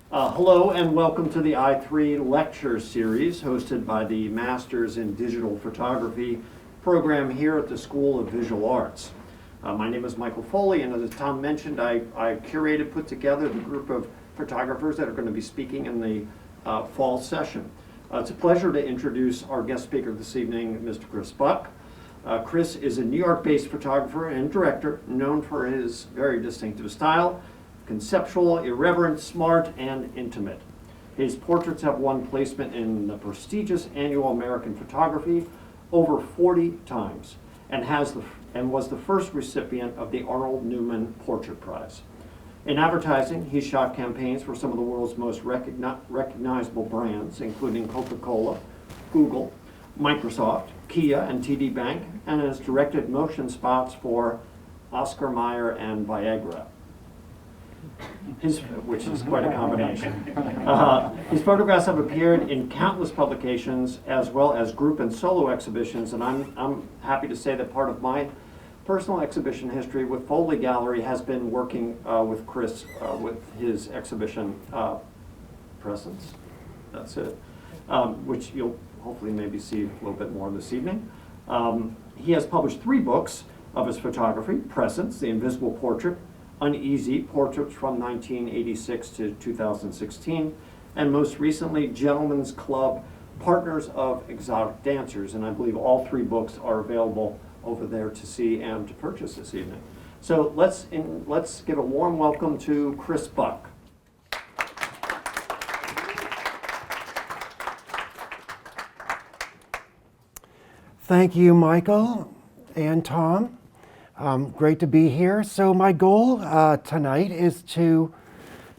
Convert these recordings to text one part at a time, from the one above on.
Hello and welcome to the I3 lecture series hosted by the Masters in Digital Photography program here at the School of Visual Arts. My name is Michael Foley, and as Tom mentioned, I put together the group of photographers that are going to be speaking in the fall session. It's a pleasure to introduce our guest speaker this evening, Mr. Chris Buck. Chris is a New York-based photographer and director known for his very distinctive style, conceptual, irreverent, smart, and intimate. His portraits have won placement in the prestigious annual American Photography over 40 times and was the first recipient of the Arnold Newman Portrait Prize. In advertising, he shot campaigns for some of the world's most recognizable brands, including Coca-Cola, Google, Microsoft, Kia, and TD Bank, and has directed motion spots for Oscar Mayer and Viagra. Which is quite a combination. His photographs have appeared in countless publications as well as group and solo exhibitions, and I'm happy to say that part of my personal exhibition history with Foley Gallery has been working with Chris with his exhibition Presence. That's it, which you'll hopefully maybe see a little bit more this evening. He has published 3 books of his photography: Presence, The Invisible Portrait; Uneasy, Portraits from 1986 to 2016, and most recently, Gentlemen's Club, Partners of Exotic Dancers, and I believe all 3 books are available over there to see and to purchase this evening. So let's give a warm welcome to Chris Buck. Thank you, Michael and Tom. Great to be here. So my goal tonight is to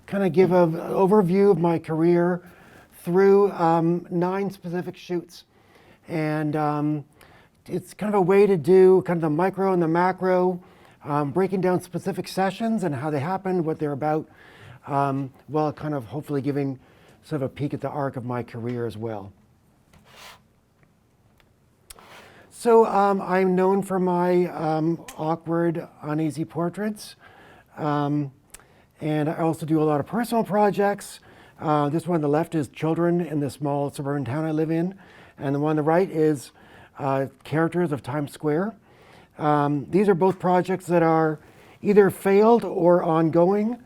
kind of give an overview of my career through 9 specific shoots. And it's kind of a way to do kind of the micro and the macro, breaking down specific sessions and how they happened, what they're about, while kind of hopefully giving sort of a peek at the arc of my career as well. So I'm known for my awkward, uneasy portraits. And I also do a lot of personal projects. This one on the left is children in the small suburban town I live in. And the one on the right is characters of Times Square. These are both projects that are either failed or ongoing.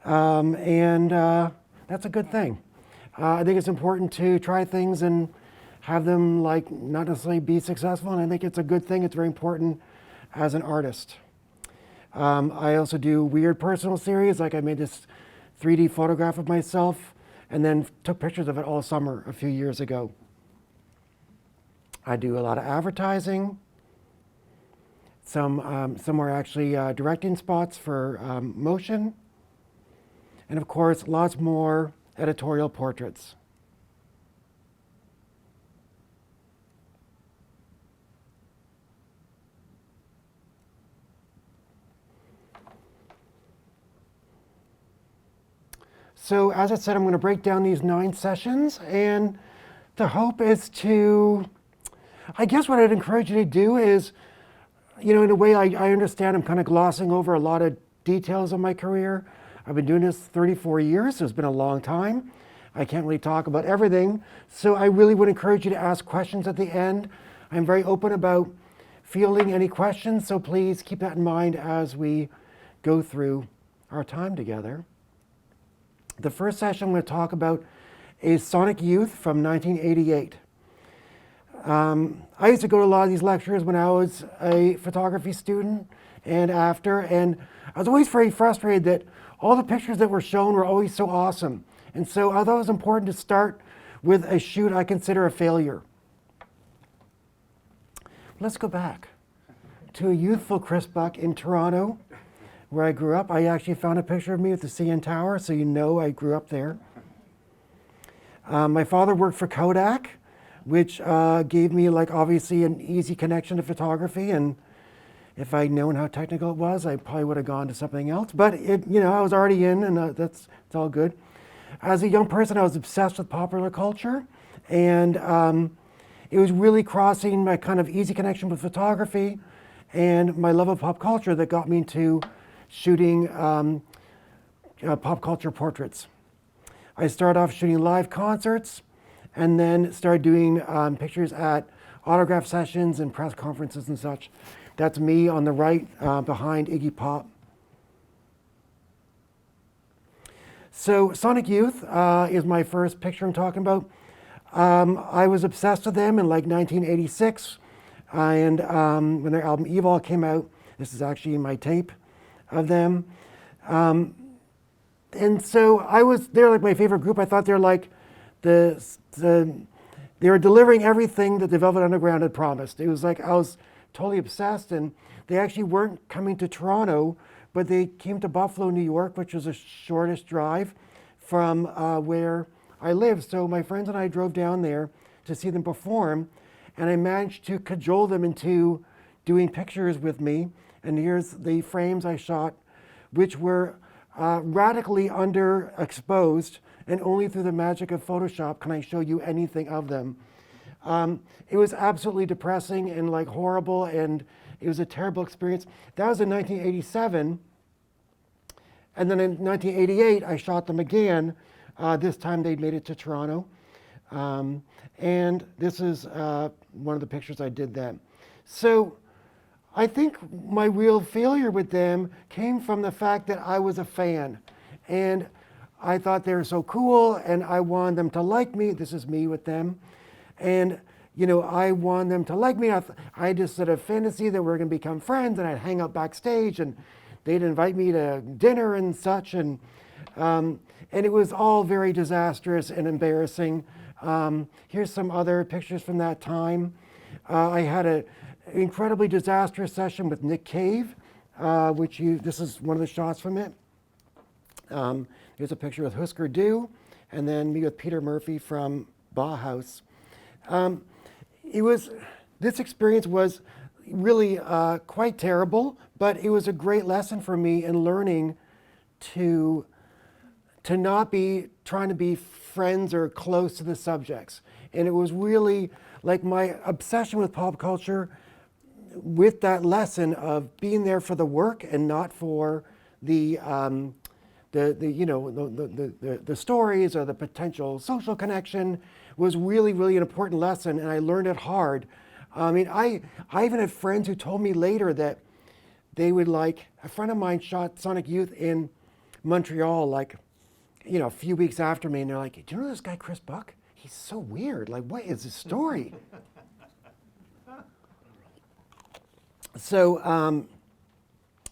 And that's a good thing. I think it's important to try things and have them not necessarily be successful, and I think it's a good thing. It's very important as an artist. I also do weird personal series, like I made this 3D photograph of myself and then took pictures of it all summer a few years ago. I do a lot of advertising. Some are actually directing spots for motion. And of course, lots more editorial portraits. So as I said, I'm going to break down these 9 sessions, and the hope is to, I guess what I'd encourage you to do is, in a way I understand I'm kind of glossing over a lot of details of my career. I've been doing this 34 years, so it's been a long time. I can't really talk about everything, so I really would encourage you to ask questions at the end. I'm very open about fielding any questions, so please keep that in mind as we go through our time together. The first session I'm going to talk about is Sonic Youth from 1988. I used to go to a lot of these lectures when I was a photography student and after, and I was always very frustrated that all the pictures that were shown were always so awesome. And so I thought it was important to start with a shoot I consider a failure. Let's go back to a youthful Chris Buck in Toronto, where I grew up. I actually found a picture of me at the CN Tower, so you know I grew up there. My father worked for Kodak, which gave me obviously an easy connection to photography, and if I'd known how technical it was, I probably would have gone to something else. But I was already in, and it's all good. As a young person, I was obsessed with popular culture, and it was really crossing my kind of easy connection with photography and my love of pop culture that got me into shooting pop culture portraits. I started off shooting live concerts and then started doing pictures at autograph sessions and press conferences and such. That's me on the right behind Iggy Pop. So Sonic Youth is my first picture I'm talking about. I was obsessed with them in like 1986, and when their album Evil came out, this is actually my tape of them. And so they're like my favorite group. I thought they're like they were delivering everything that the Velvet Underground had promised. It was like I was totally obsessed, and they actually weren't coming to Toronto, but they came to Buffalo, New York, which was the shortest drive from where I live. So my friends and I drove down there to see them perform, and I managed to cajole them into doing pictures with me. And here's the frames I shot, which were radically underexposed, and only through the magic of Photoshop can I show you anything of them. It was absolutely depressing and like horrible, and it was a terrible experience. That was in 1987. And then in 1988, I shot them again. This time they'd made it to Toronto. And this is one of the pictures I did then. So I think my real failure with them came from the fact that I was a fan. And I thought they were so cool, and I wanted them to like me. This is me with them. And you know, I wanted them to like me. I just sort of fantasy that we're going to become friends, and I'd hang out backstage, and they'd invite me to dinner and such. And it was all very disastrous and embarrassing. Here's some other pictures from that time. I had an incredibly disastrous session with Nick Cave, this is one of the shots from it. Here's a picture with Husker Du, and then me with Peter Murphy from Bauhaus. This experience was really quite terrible, but it was a great lesson for me in learning to not be trying to be friends or close to the subjects. And it was really like my obsession with pop culture, with that lesson of being there for the work and not for the stories or the potential social connection, was really, really an important lesson, and I learned it hard. I mean, I even had friends who told me later that they would like, a friend of mine shot Sonic Youth in Montreal, like, you know, a few weeks after me, and they're like, do you know this guy Chris Buck? He's so weird. Like, what is his story? So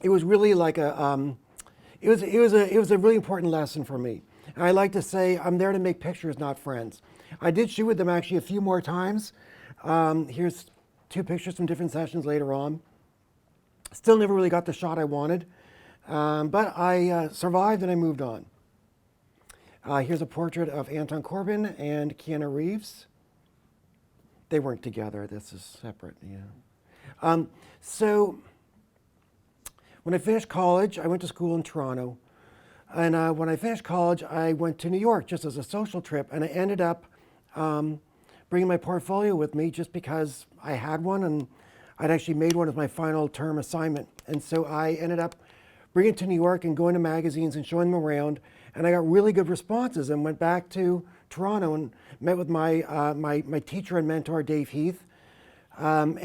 it was really like it was a really important lesson for me. And I like to say I'm there to make pictures, not friends. I did shoot with them actually a few more times. Here's two pictures from different sessions later on. Still never really got the shot I wanted, but I survived and I moved on. Here's a portrait of Anton Corbijn and Keanu Reeves. They weren't together. This is separate. Yeah. So when I finished college, I went to school in Toronto. And when I finished college, I went to New York just as a social trip. And I ended up bringing my portfolio with me just because I had one, and I'd actually made one as my final term assignment. And so I ended up bringing it to New York and going to magazines and showing them around. And I got really good responses, and went back to Toronto and met with my teacher and mentor, Dave Heath. And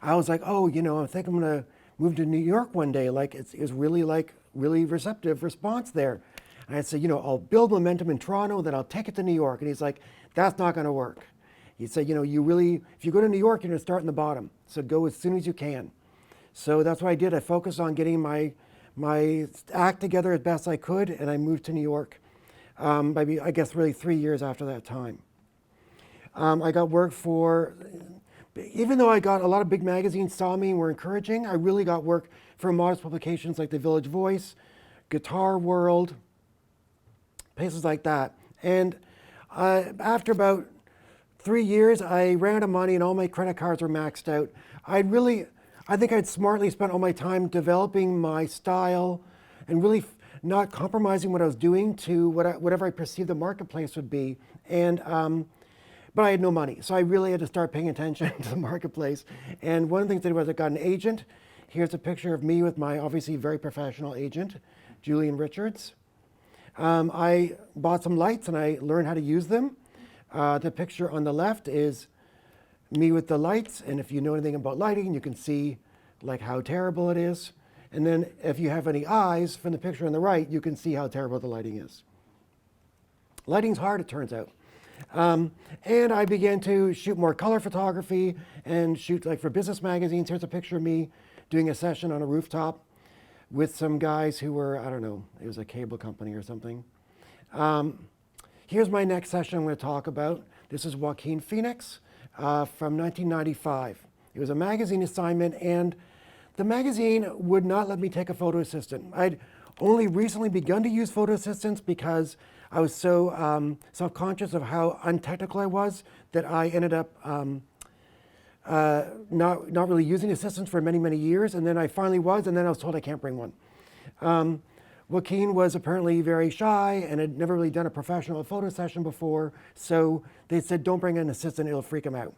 I was like, oh, you know, I think I'm going to move to New York one day. Like, it was really receptive response there. And I said, you know, I'll build momentum in Toronto, then I'll take it to New York. And he's like, that's not going to work. He said, you know, if you go to New York, you're going to start in the bottom. So go as soon as you can. So that's what I did. I focused on getting my act together as best I could, and I moved to New York, maybe, I guess, really 3 years after that time. I got work even though I got a lot of big magazines saw me and were encouraging, I really got work for modest publications like The Village Voice, Guitar World, places like that. And after about 3 years, I ran out of money and all my credit cards were maxed out. I think I'd smartly spent all my time developing my style and really not compromising what I was doing to whatever I perceived the marketplace would be. But I had no money, so I really had to start paying attention to the marketplace. And one of the things I did was I got an agent. Here's a picture of me with my obviously very professional agent, Julian Richards. I bought some lights and I learned how to use them. The picture on the left is me with the lights, and if you know anything about lighting, you can see like how terrible it is. And then if you have any eyes from the picture on the right, you can see how terrible the lighting is. Lighting's hard, it turns out. And I began to shoot more color photography and shoot like for business magazines. Here's a picture of me doing a session on a rooftop with some guys who were, I don't know, it was a cable company or something. Here's my next session I'm going to talk about. This is Joaquin Phoenix from 1995. It was a magazine assignment, and the magazine would not let me take a photo assistant. I'd only recently begun to use photo assistants because I was so self-conscious of how untechnical I was that I ended up not really using assistants for many, many years. And then I finally was, and then I was told I can't bring one. Joaquin was apparently very shy and had never really done a professional photo session before. So they said, don't bring an assistant, it'll freak him out.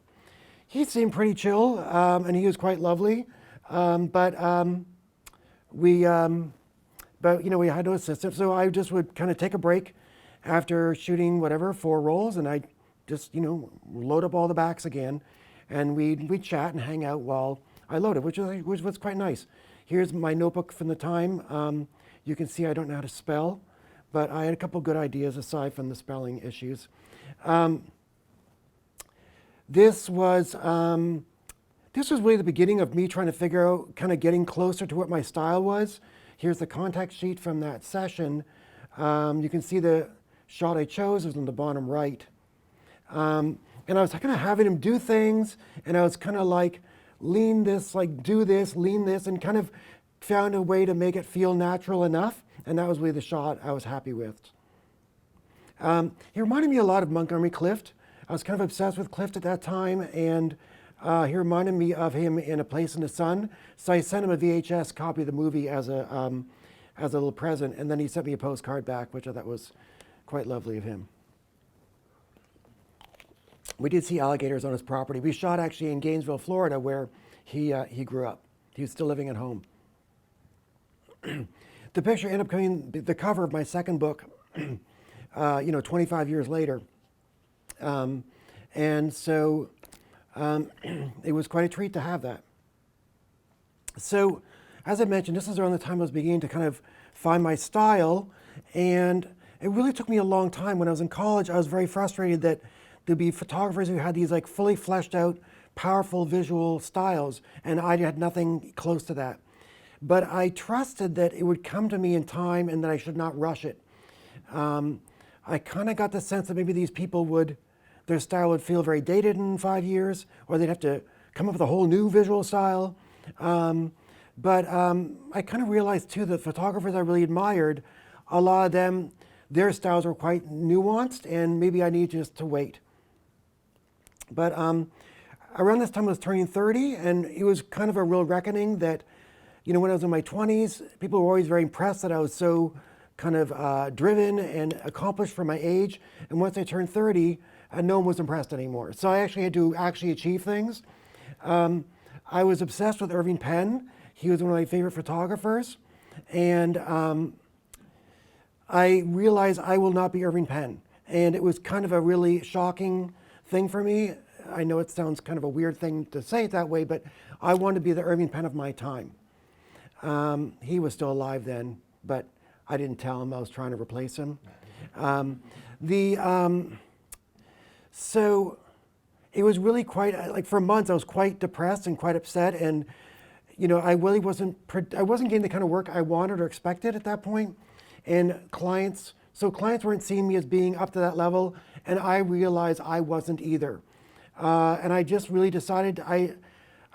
He seemed pretty chill, and he was quite lovely. But we had no assistant. So I just would kind of take a break after shooting whatever, 4 rolls, and I'd just, load up all the backs again, and we'd chat and hang out while I loaded, which was quite nice. Here's my notebook from the time. You can see I don't know how to spell, but I had a couple good ideas aside from the spelling issues. This was really the beginning of me trying to figure out, kind of getting closer to what my style was. Here's the contact sheet from that session. You can see the shot I chose was on the bottom right. And I was kind of having him do things, and I was kind of like, lean this, like do this, lean this, and kind of found a way to make it feel natural enough. And that was really the shot I was happy with. He reminded me a lot of Montgomery Clift. I was kind of obsessed with Clift at that time, and he reminded me of him in A Place in the Sun. So I sent him a VHS copy of the movie as a little present, and then he sent me a postcard back, which I thought was quite lovely of him. We did see alligators on his property. We shot actually in Gainesville, Florida, where he grew up. He was still living at home. The picture ended up becoming the cover of my second book, 25 years later. And so it was quite a treat to have that. So, as I mentioned, this is around the time I was beginning to kind of find my style, and it really took me a long time. When I was in college, I was very frustrated that there'd be photographers who had these like fully fleshed out, powerful visual styles, and I had nothing close to that. But I trusted that it would come to me in time and that I should not rush it. I kind of got the sense that maybe these people their style would feel very dated in 5 years, or they'd have to come up with a whole new visual style. But I kind of realized too that photographers I really admired, a lot of them, their styles were quite nuanced, and maybe I need just to wait. But around this time I was turning 30, and it was kind of a real reckoning that, when I was in my 20s, people were always very impressed that I was so kind of driven and accomplished for my age. And once I turned 30, no one was impressed anymore. So I actually had to achieve things. I was obsessed with Irving Penn. He was one of my favorite photographers. And I realized I will not be Irving Penn. And it was kind of a really shocking thing for me. I know it sounds kind of a weird thing to say it that way, but I wanted to be the Irving Penn of my time. He was still alive then, but I didn't tell him I was trying to replace him. So it was really quite, for months I was quite depressed and quite upset, and I really wasn't getting the kind of work I wanted or expected at that point. And clients weren't seeing me as being up to that level, and I realized I wasn't either. And I just really decided, I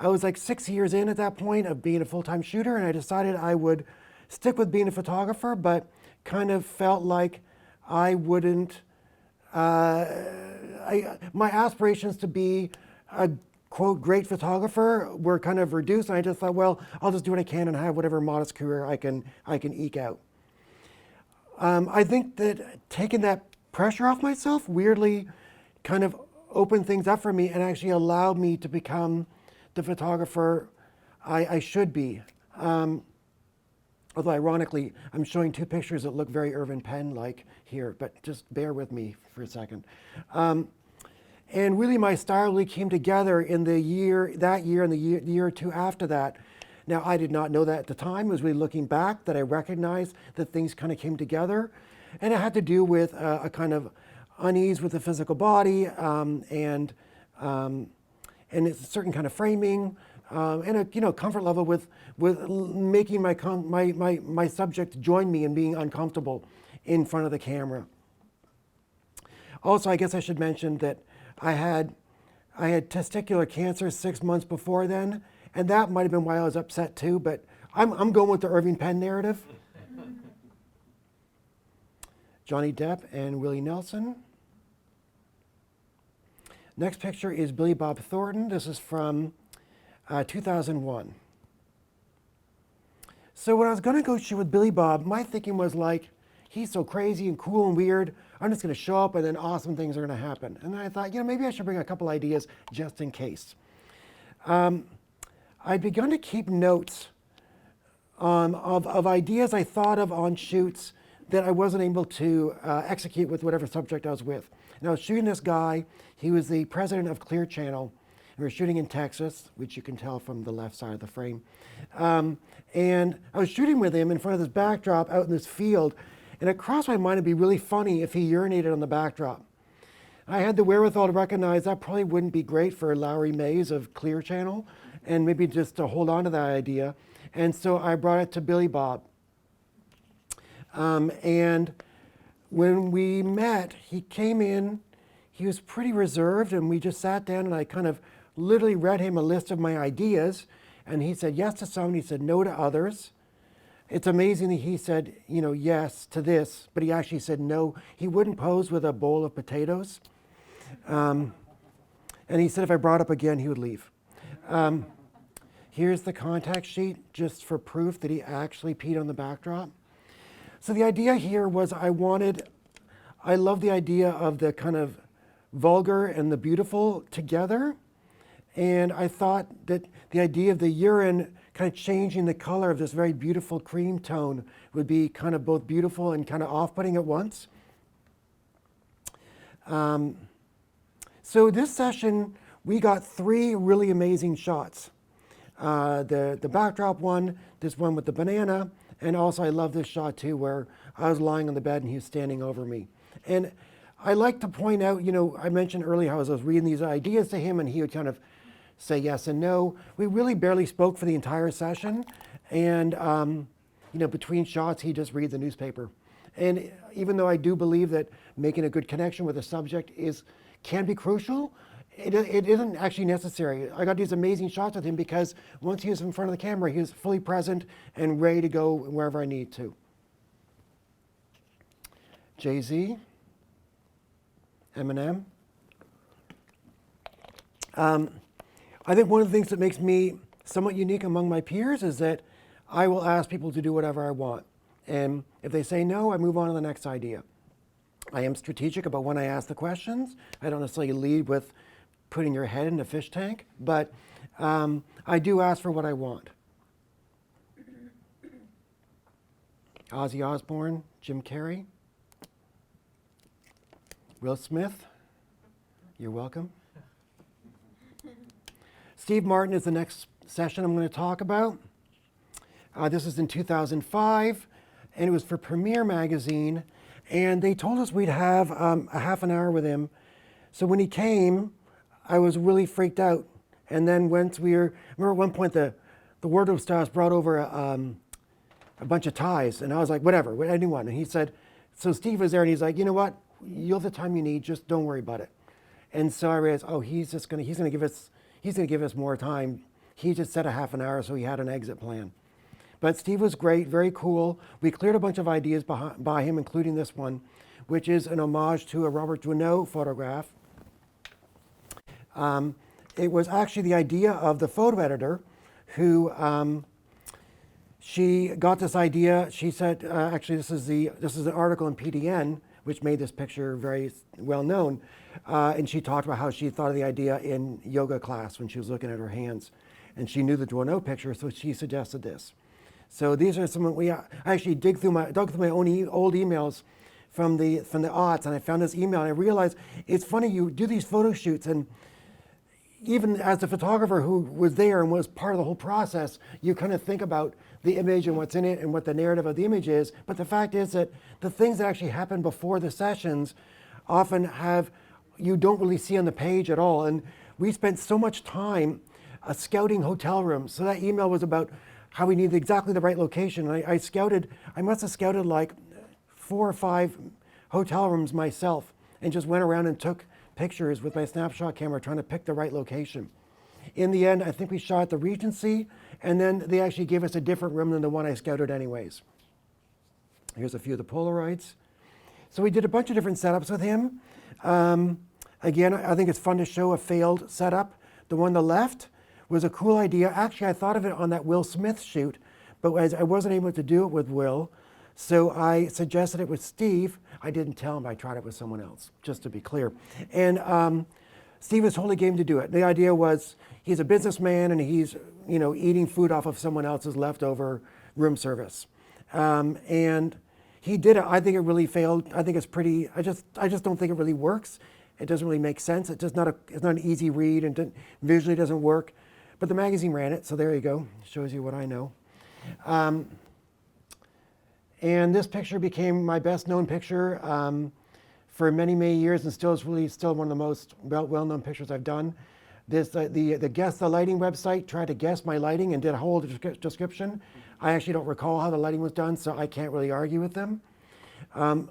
was like 6 years in at that point of being a full-time shooter, and I decided I would stick with being a photographer, but kind of felt like I wouldn't, my aspirations to be a quote great photographer were kind of reduced, and I just thought, well, I'll just do what I can and have whatever modest career I can eke out. I think that taking that pressure off myself weirdly kind of opened things up for me and actually allowed me to become the photographer I should be. Although ironically, I'm showing two pictures that look very Irving Penn-like here, but just bear with me for a second. And really my style really came together in that year and the year or two after that. Now, I did not know that at the time. It was really looking back that I recognized that things kind of came together. And it had to do with a kind of unease with the physical body and it's a certain kind of framing and a comfort level with making my subject join me in being uncomfortable in front of the camera. Also, I guess I should mention that I had testicular cancer 6 months before then, and that might have been why I was upset too, but I'm going with the Irving Penn narrative. Johnny Depp and Willie Nelson. Next picture is Billy Bob Thornton. This is from 2001. So when I was going to go shoot with Billy Bob, my thinking was like, he's so crazy and cool and weird. I'm just going to show up and then awesome things are going to happen. And then I thought, maybe I should bring a couple ideas just in case. I'd begun to keep notes of ideas I thought of on shoots that I wasn't able to execute with whatever subject I was with. And I was shooting this guy. He was the president of Clear Channel. And we were shooting in Texas, which you can tell from the left side of the frame. And I was shooting with him in front of this backdrop out in this field. And it crossed my mind it'd be really funny if he urinated on the backdrop. I had the wherewithal to recognize that probably wouldn't be great for Lowry Mays of Clear Channel, and maybe just to hold on to that idea. And so I brought it to Billy Bob. And when we met, he came in, he was pretty reserved, and we just sat down and I kind of literally read him a list of my ideas. And he said yes to some, and he said no to others. It's amazing that he said, yes to this, but he actually said no. He wouldn't pose with a bowl of potatoes. And he said if I brought up again, he would leave. Here's the contact sheet, just for proof that he actually peed on the backdrop. So the idea here was I love the idea of the kind of vulgar and the beautiful together. And I thought that the idea of the urine kind of changing the color of this very beautiful cream tone would be kind of both beautiful and kind of off-putting at once. So this session, we got 3 really amazing shots. The backdrop one, this one with the banana, and also I love this shot too where I was lying on the bed and he was standing over me. And I like to point out, I mentioned earlier how I was reading these ideas to him and he would kind of say yes and no. We really barely spoke for the entire session. And, between shots, he'd just read the newspaper. And even though I do believe that making a good connection with a subject can be crucial, it isn't actually necessary. I got these amazing shots with him because once he was in front of the camera, he was fully present and ready to go wherever I need to. Jay-Z, Eminem. I think one of the things that makes me somewhat unique among my peers is that I will ask people to do whatever I want. And if they say no, I move on to the next idea. I am strategic about when I ask the questions. I don't necessarily lead with putting your head in a fish tank, but I do ask for what I want. Ozzy Osbourne, Jim Carrey, Will Smith, you're welcome. Steve Martin is the next session I'm going to talk about. This is in 2005, and it was for Premiere Magazine, and they told us we'd have a half an hour with him. So when he came, I was really freaked out. And then once remember at one point the wardrobe stylist brought over a bunch of ties, and I was like, whatever, anyone. And he said, so Steve was there, and he's like, you know what, you'll have the time you need, just don't worry about it. And so I realized, he's going to give us more time. He just set a half an hour, so he had an exit plan. But Steve was great, very cool. We cleared a bunch of ideas by him, including this one, which is an homage to a Robert Duaneau photograph. It was actually the idea of the photo editor who she got this idea. She said, actually, this is an article in PDN, which made this picture very well known. And she talked about how she thought of the idea in yoga class when she was looking at her hands. And she knew the Duaneau picture, so she suggested this. So these are some, I actually dug through my own old emails from the aughts, and I found this email, and I realized it's funny, you do these photo shoots, and even as the photographer who was there and was part of the whole process, you kind of think about the image and what's in it and what the narrative of the image is. But the fact is that the things that actually happen before the sessions often you don't really see on the page at all. And we spent so much time scouting hotel rooms. So that email was about how we needed exactly the right location. And I must have scouted like 4 or 5 hotel rooms myself and just went around and took pictures with my snapshot camera trying to pick the right location. In the end, I think we shot at the Regency, and then they actually gave us a different room than the one I scouted anyways. Here's a few of the Polaroids. So we did a bunch of different setups with him. Again, I think it's fun to show a failed setup. The one on the left was a cool idea. Actually, I thought of it on that Will Smith shoot, but as I wasn't able to do it with Will, so I suggested it with Steve. I didn't tell him I tried it with someone else, just to be clear. And Steve was totally game to do it. The idea was he's a businessman and he's eating food off of someone else's leftover room service. And he did it. I think it really failed. I think it's pretty, I just don't think it really works. It doesn't really make sense. It's not an easy read and visually doesn't work. But the magazine ran it, so there you go. Shows you what I know. And this picture became my best known picture for many, many years, and still is really still one of the most well-known pictures I've done. This the Guess the Lighting website tried to guess my lighting and did a whole description. I actually don't recall how the lighting was done, so I can't really argue with them.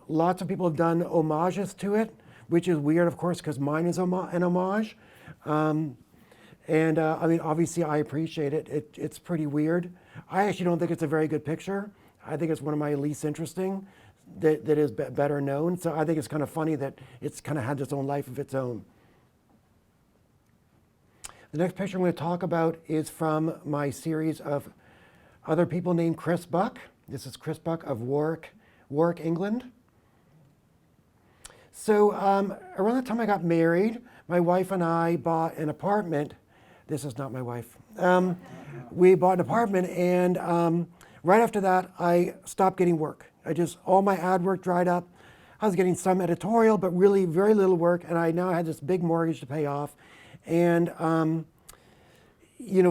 Lots of people have done homages to it, which is weird, of course, because mine is an homage. I mean, obviously, I appreciate it. It's pretty weird. I actually don't think it's a very good picture. I think it's one of my least interesting that is better known. So I think it's kind of funny that it's kind of had its own life of its own. The next picture I'm going to talk about is from my series of other people named Chris Buck. This is Chris Buck of Warwick, England. So around the time I got married, my wife and I bought an apartment. This is not my wife. We bought an apartment, and right after that, I stopped getting work. All my ad work dried up. I was getting some editorial, but really very little work, and I now had this big mortgage to pay off. And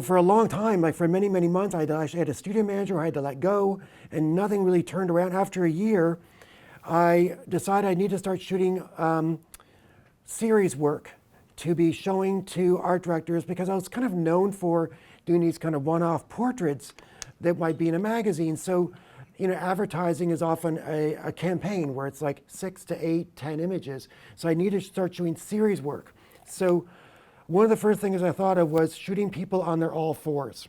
for a long time, like for many, many months, I actually had a studio manager I had to let go, and nothing really turned around. After a year, I decided I need to start shooting series work to be showing to art directors, because I was kind of known for doing these kind of one-off portraits that might be in a magazine. So, advertising is often a campaign where it's like 6 to 8, 10 images. So I needed to start doing series work. So one of the first things I thought of was shooting people on their all fours.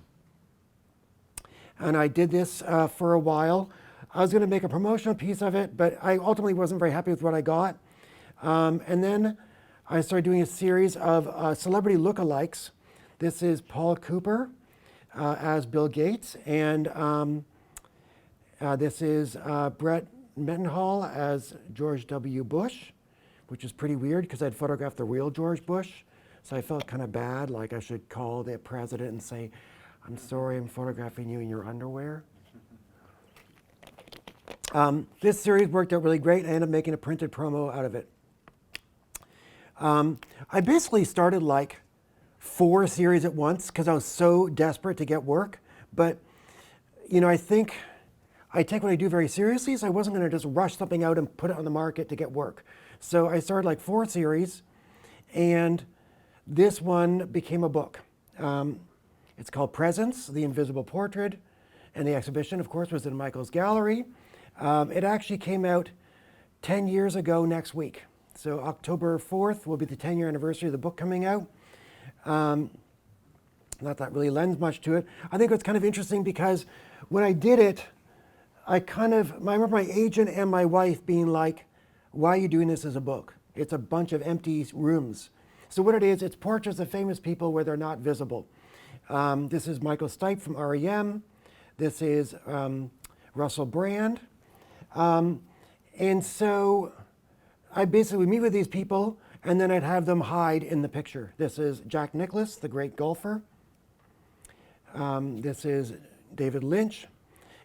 And I did this for a while. I was going to make a promotional piece of it, but I ultimately wasn't very happy with what I got. And then I started doing a series of celebrity lookalikes. This is Paul Cooper as Bill Gates, and this is Brett Mendenhall as George W. Bush, which is pretty weird because I'd photographed the real George Bush. So I felt kind of bad, like I should call the president and say, "I'm sorry, I'm photographing you in your underwear." This series worked out really great. I ended up making a printed promo out of it. I basically started like 4 series at once because I was so desperate to get work. But, I think I take what I do very seriously, so I wasn't going to just rush something out and put it on the market to get work. So I started like 4 series, and this one became a book. It's called Presence, The Invisible Portrait, and the exhibition, of course, was in Michael's gallery. It actually came out 10 years ago next week. So October 4th will be the 10-year anniversary of the book coming out. Not that really lends much to it. I think it's kind of interesting because when I did it, I remember my agent and my wife being like, "Why are you doing this as a book? It's a bunch of empty rooms." So what it is, it's portraits of famous people where they're not visible. This is Michael Stipe from REM. This is Russell Brand. And so I basically would meet with these people, and then I'd have them hide in the picture. This is Jack Nicklaus, the great golfer. This is David Lynch.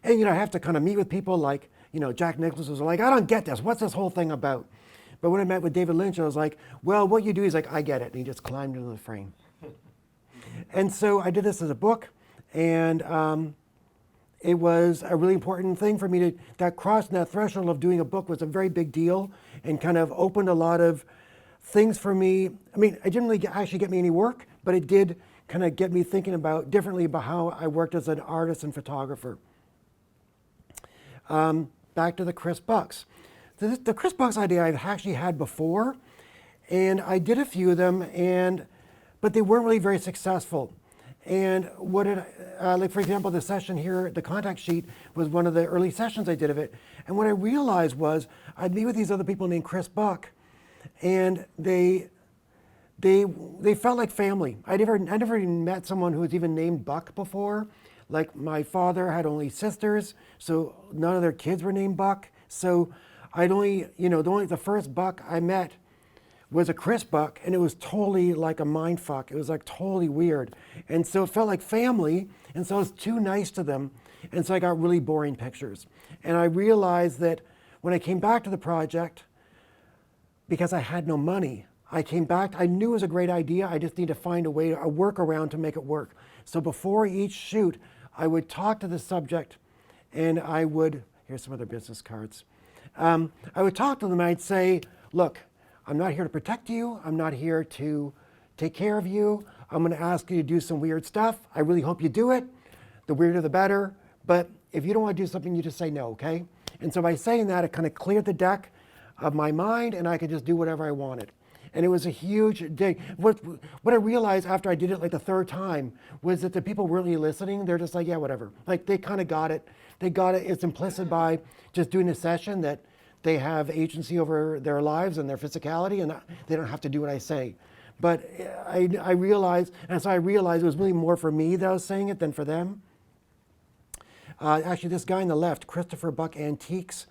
And, I have to kind of meet with people like, Jack Nicklaus was like, I don't get this. What's this whole thing about? But when I met with David Lynch, I was like, well, what you do is like, I get it. And he just climbed into the frame. And so I did this as a book, and it was a really important thing for me that crossing that threshold of doing a book was a very big deal and kind of opened a lot of things for me. I mean, it didn't really actually get me any work, but it did kind of get me thinking differently about how I worked as an artist and photographer. Back to the Chris Bucks. The Chris Bucks idea I've actually had before, and I did a few of them, but they weren't really very successful. And like for example, the session here, the contact sheet was one of the early sessions I did of it. And what I realized was I'd meet with these other people named Chris Buck, and they felt like family. I never even met someone who was even named Buck before. Like my father had only sisters, so none of their kids were named Buck. So the first Buck I met was a Chris Buck, and it was totally like a mind fuck. It was like totally weird. And so it felt like family, and so I was too nice to them. And so I got really boring pictures. And I realized that when I came back to the project, because I had no money, I came back, I knew it was a great idea, I just need to find a workaround to make it work. So before each shoot, I would talk to the subject, and here's some other business cards. I would talk to them, and I'd say, look, I'm not here to protect you. I'm not here to take care of you. I'm going to ask you to do some weird stuff. I really hope you do it. The weirder, the better. But if you don't want to do something, you just say no, okay? And so by saying that, it kind of cleared the deck of my mind, and I could just do whatever I wanted. And it was a huge day. What I realized after I did it like the third time was that the people weren't really listening. They're just like, yeah, whatever. Like they kind of got it. They got it. It's implicit by just doing a session that they have agency over their lives and their physicality, and they don't have to do what I say. But I realized it was really more for me that I was saying it than for them. Actually, this guy on the left, Christopher Buck Antiques,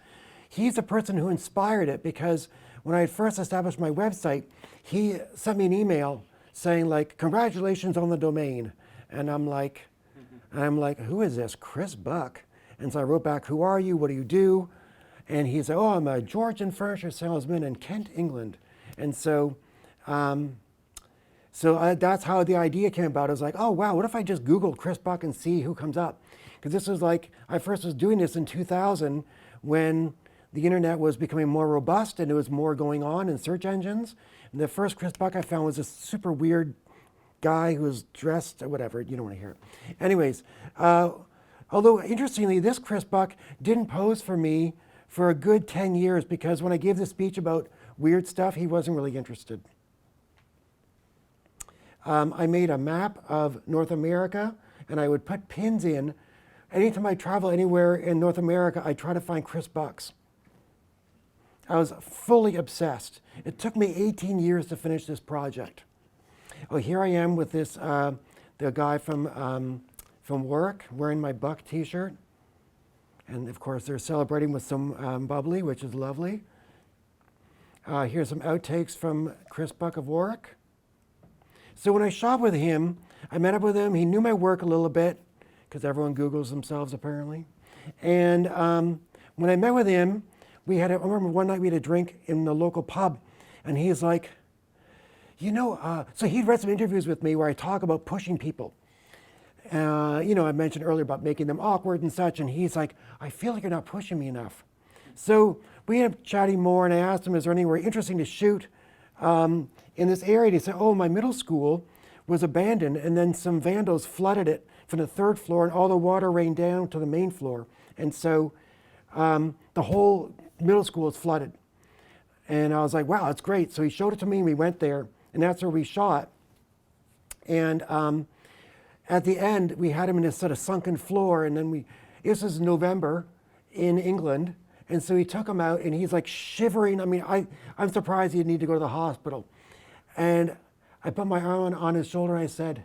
he's the person who inspired it, because when I had first established my website, he sent me an email saying like, congratulations on the domain. And I'm like, who is this? Chris Buck. And so I wrote back, who are you? What do you do? And he said, oh, I'm a Georgian furniture salesman in Kent, England. And so that's how the idea came about. I was like, oh, wow, what if I just Googled Chris Buck and see who comes up? Because this was like, I first was doing this in 2000 when the internet was becoming more robust and there was more going on in search engines. And the first Chris Buck I found was this super weird guy who was dressed, or whatever, you don't want to hear it. Anyways, although interestingly, this Chris Buck didn't pose for me for a good 10 years, because when I gave this speech about weird stuff, he wasn't really interested. I made a map of North America, and I would put pins in. Anytime I travel anywhere in North America, I try to find Chris Bucks. I was fully obsessed. It took me 18 years to finish this project. Oh, here I am with this, the guy from work wearing my Buck t-shirt. And of course, they're celebrating with some bubbly, which is lovely. Here's some outtakes from Chris Buck of Warwick. So when I shot with him, I met up with him. He knew my work a little bit, because everyone Googles themselves apparently. And when I met with him, I remember one night we had a drink in the local pub, and he's like, so he'd read some interviews with me where I talk about pushing people. I mentioned earlier about making them awkward and such, and he's like, I feel like you're not pushing me enough. So we ended up chatting more, and I asked him, is there anywhere interesting to shoot in this area? And he said, oh, my middle school was abandoned, and then some vandals flooded it from the third floor, and all the water rained down to the main floor. And so the whole middle school is flooded. And I was like, wow, that's great. So he showed it to me, and we went there, and that's where we shot. And at the end, we had him in this sort of sunken floor, and then this was November in England, and so he took him out, and he's like shivering. I mean, I'm surprised he didn't need to go to the hospital. And I put my arm on his shoulder, and I said,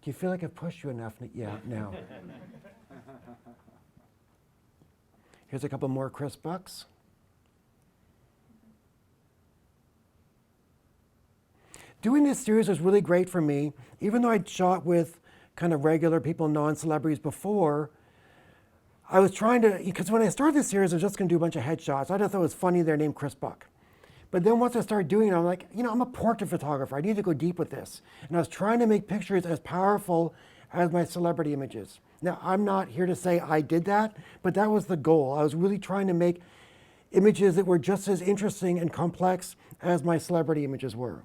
do you feel like I've pushed you enough? Yeah, now. Here's a couple more Chris Bucks. Doing this series was really great for me. Even though I'd shot with kind of regular people, non-celebrities before, I was trying to, because when I started this series, I was just going to do a bunch of headshots. I just thought it was funny they're named Chris Buck. But then once I started doing it, I'm like, I'm a portrait photographer. I need to go deep with this. And I was trying to make pictures as powerful as my celebrity images. Now, I'm not here to say I did that, but that was the goal. I was really trying to make images that were just as interesting and complex as my celebrity images were.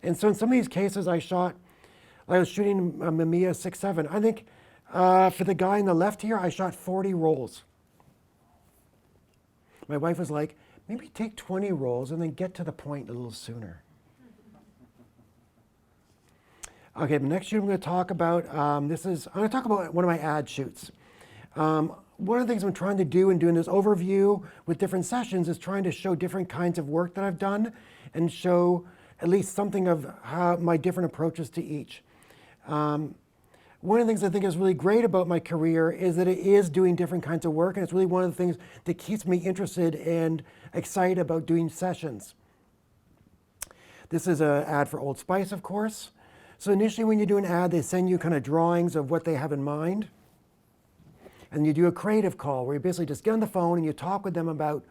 And so in some of these cases I was shooting a Mamiya 6.7. I think for the guy on the left here, I shot 40 rolls. My wife was like, maybe take 20 rolls and then get to the point a little sooner. Okay, the next shoot I'm going to talk about, I'm going to talk about one of my ad shoots. One of the things I'm trying to do in doing this overview with different sessions is trying to show different kinds of work that I've done and show at least something of how my different approaches to each. One of the things I think is really great about my career is that it is doing different kinds of work, and it's really one of the things that keeps me interested and excited about doing sessions. This is an ad for Old Spice, of course. So initially when you do an ad, they send you kind of drawings of what they have in mind. And you do a creative call where you basically just get on the phone and you talk with them about,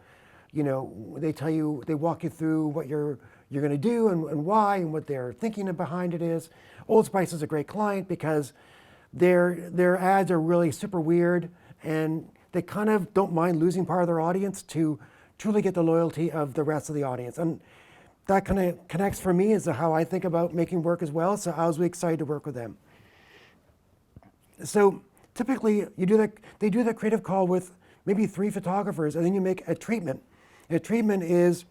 they walk you through what you're going to do and why and what their thinking behind it is. Old Spice is a great client because their ads are really super weird, and they kind of don't mind losing part of their audience to truly get the loyalty of the rest of the audience. And that kind of connects for me as to how I think about making work as well. So I was really excited to work with them. So typically they do that creative call with maybe 3 photographers, and then you make a treatment. A treatment is,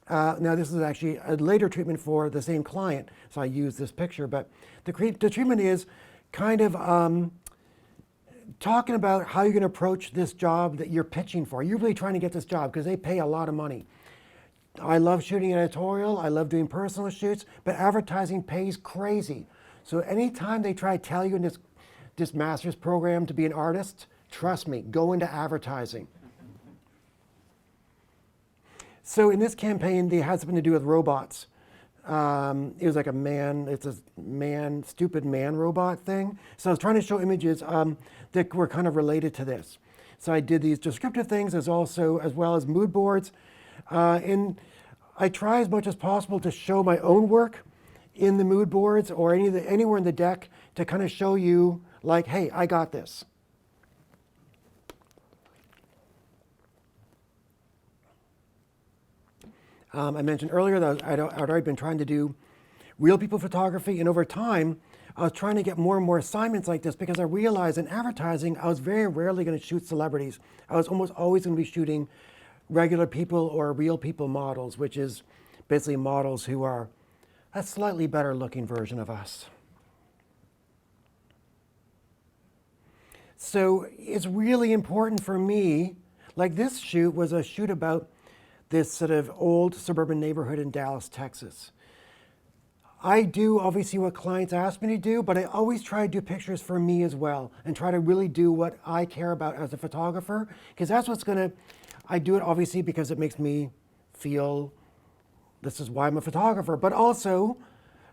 now this is actually a later treatment for the same client, so I use this picture, but the treatment is kind of talking about how you're going to approach this job that you're pitching for. You're really trying to get this job because they pay a lot of money. I love shooting editorial, I love doing personal shoots, but advertising pays crazy. So anytime they try to tell you in this master's program to be an artist, trust me, go into advertising. So in this campaign, they had something to do with robots. It was like it's a stupid man robot thing. So I was trying to show images that were kind of related to this. So I did these descriptive things as well as mood boards. And I try as much as possible to show my own work in the mood boards or anywhere in the deck to kind of show you like, hey, I got this. I mentioned earlier that I'd already been trying to do real people photography, and over time, I was trying to get more and more assignments like this because I realized in advertising, I was very rarely going to shoot celebrities. I was almost always going to be shooting regular people or real people models, which is basically models who are a slightly better looking version of us. So it's really important for me, like this shoot was a shoot about this sort of old suburban neighborhood in Dallas, Texas. I do obviously what clients ask me to do, but I always try to do pictures for me as well and try to really do what I care about as a photographer, because that's I do it obviously because it makes me feel this is why I'm a photographer, but also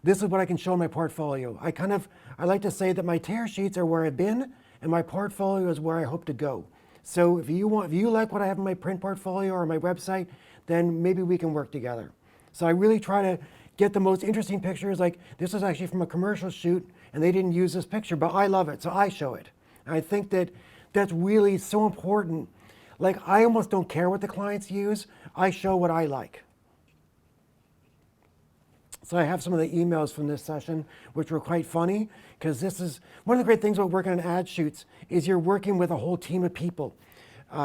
this is what I can show in my portfolio. I like to say that my tear sheets are where I've been and my portfolio is where I hope to go. So if you like what I have in my print portfolio or my website, then maybe we can work together. So I really try to get the most interesting pictures. Like this is actually from a commercial shoot and they didn't use this picture, but I love it, so I show it. And I think that that's really so important. Like I almost don't care what the clients use, I show what I like. So I have some of the emails from this session, which were quite funny, because this is one of the great things about working on ad shoots is you're working with a whole team of people.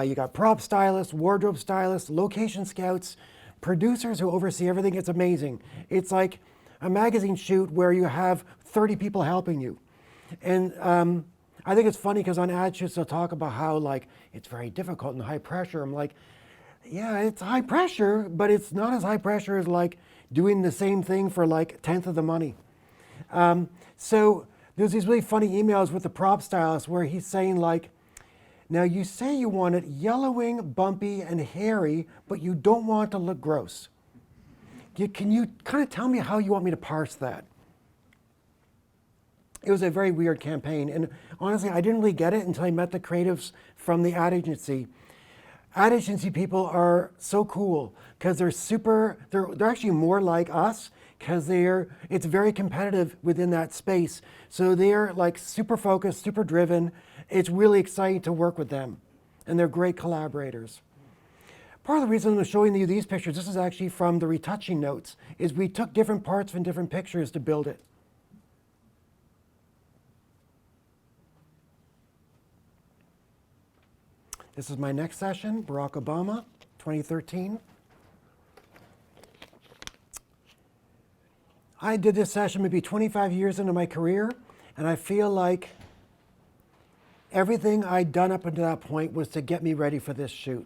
You got prop stylists, wardrobe stylists, location scouts, producers who oversee everything. It's amazing. It's like a magazine shoot where you have 30 people helping you. And I think it's funny because on ad shoots they'll talk about how like it's very difficult and high pressure. I'm like, yeah, it's high pressure, but it's not as high pressure as like doing the same thing for like a tenth of the money. So there's these really funny emails with the prop stylist where he's saying like, now you say you want it yellowing, bumpy, and hairy, but you don't want it to look gross. Can you kind of tell me how you want me to parse that? it was a very weird campaign. And honestly, I didn't really get it until I met the creatives from the ad agency. Ad agency people are so cool because they're actually more like us because it's very competitive within that space. So they're like super focused, super driven. It's really exciting to work with them, and they're great collaborators. Part of the reason I'm showing you these pictures, this is actually from the retouching notes, is we took different parts from different pictures to build it. This is my next session, Barack Obama, 2013. I did this session maybe 25 years into my career, and I feel like everything I'd done up until that point was to get me ready for this shoot.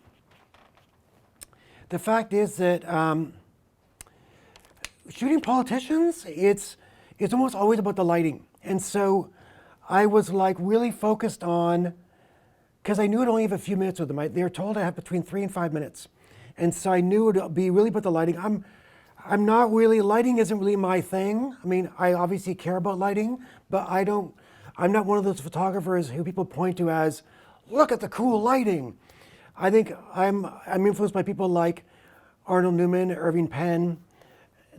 The fact is that shooting politicians, it's almost always about the lighting. And so I was like really focused on, because I knew I'd only have a few minutes with them. They were told I have between 3 and 5 minutes. And so I knew it would be really about the lighting. I'm not really, lighting isn't really my thing. I mean, I obviously care about lighting, but I'm not one of those photographers who people point to as, look at the cool lighting. I think I'm influenced by people like Arnold Newman, Irving Penn,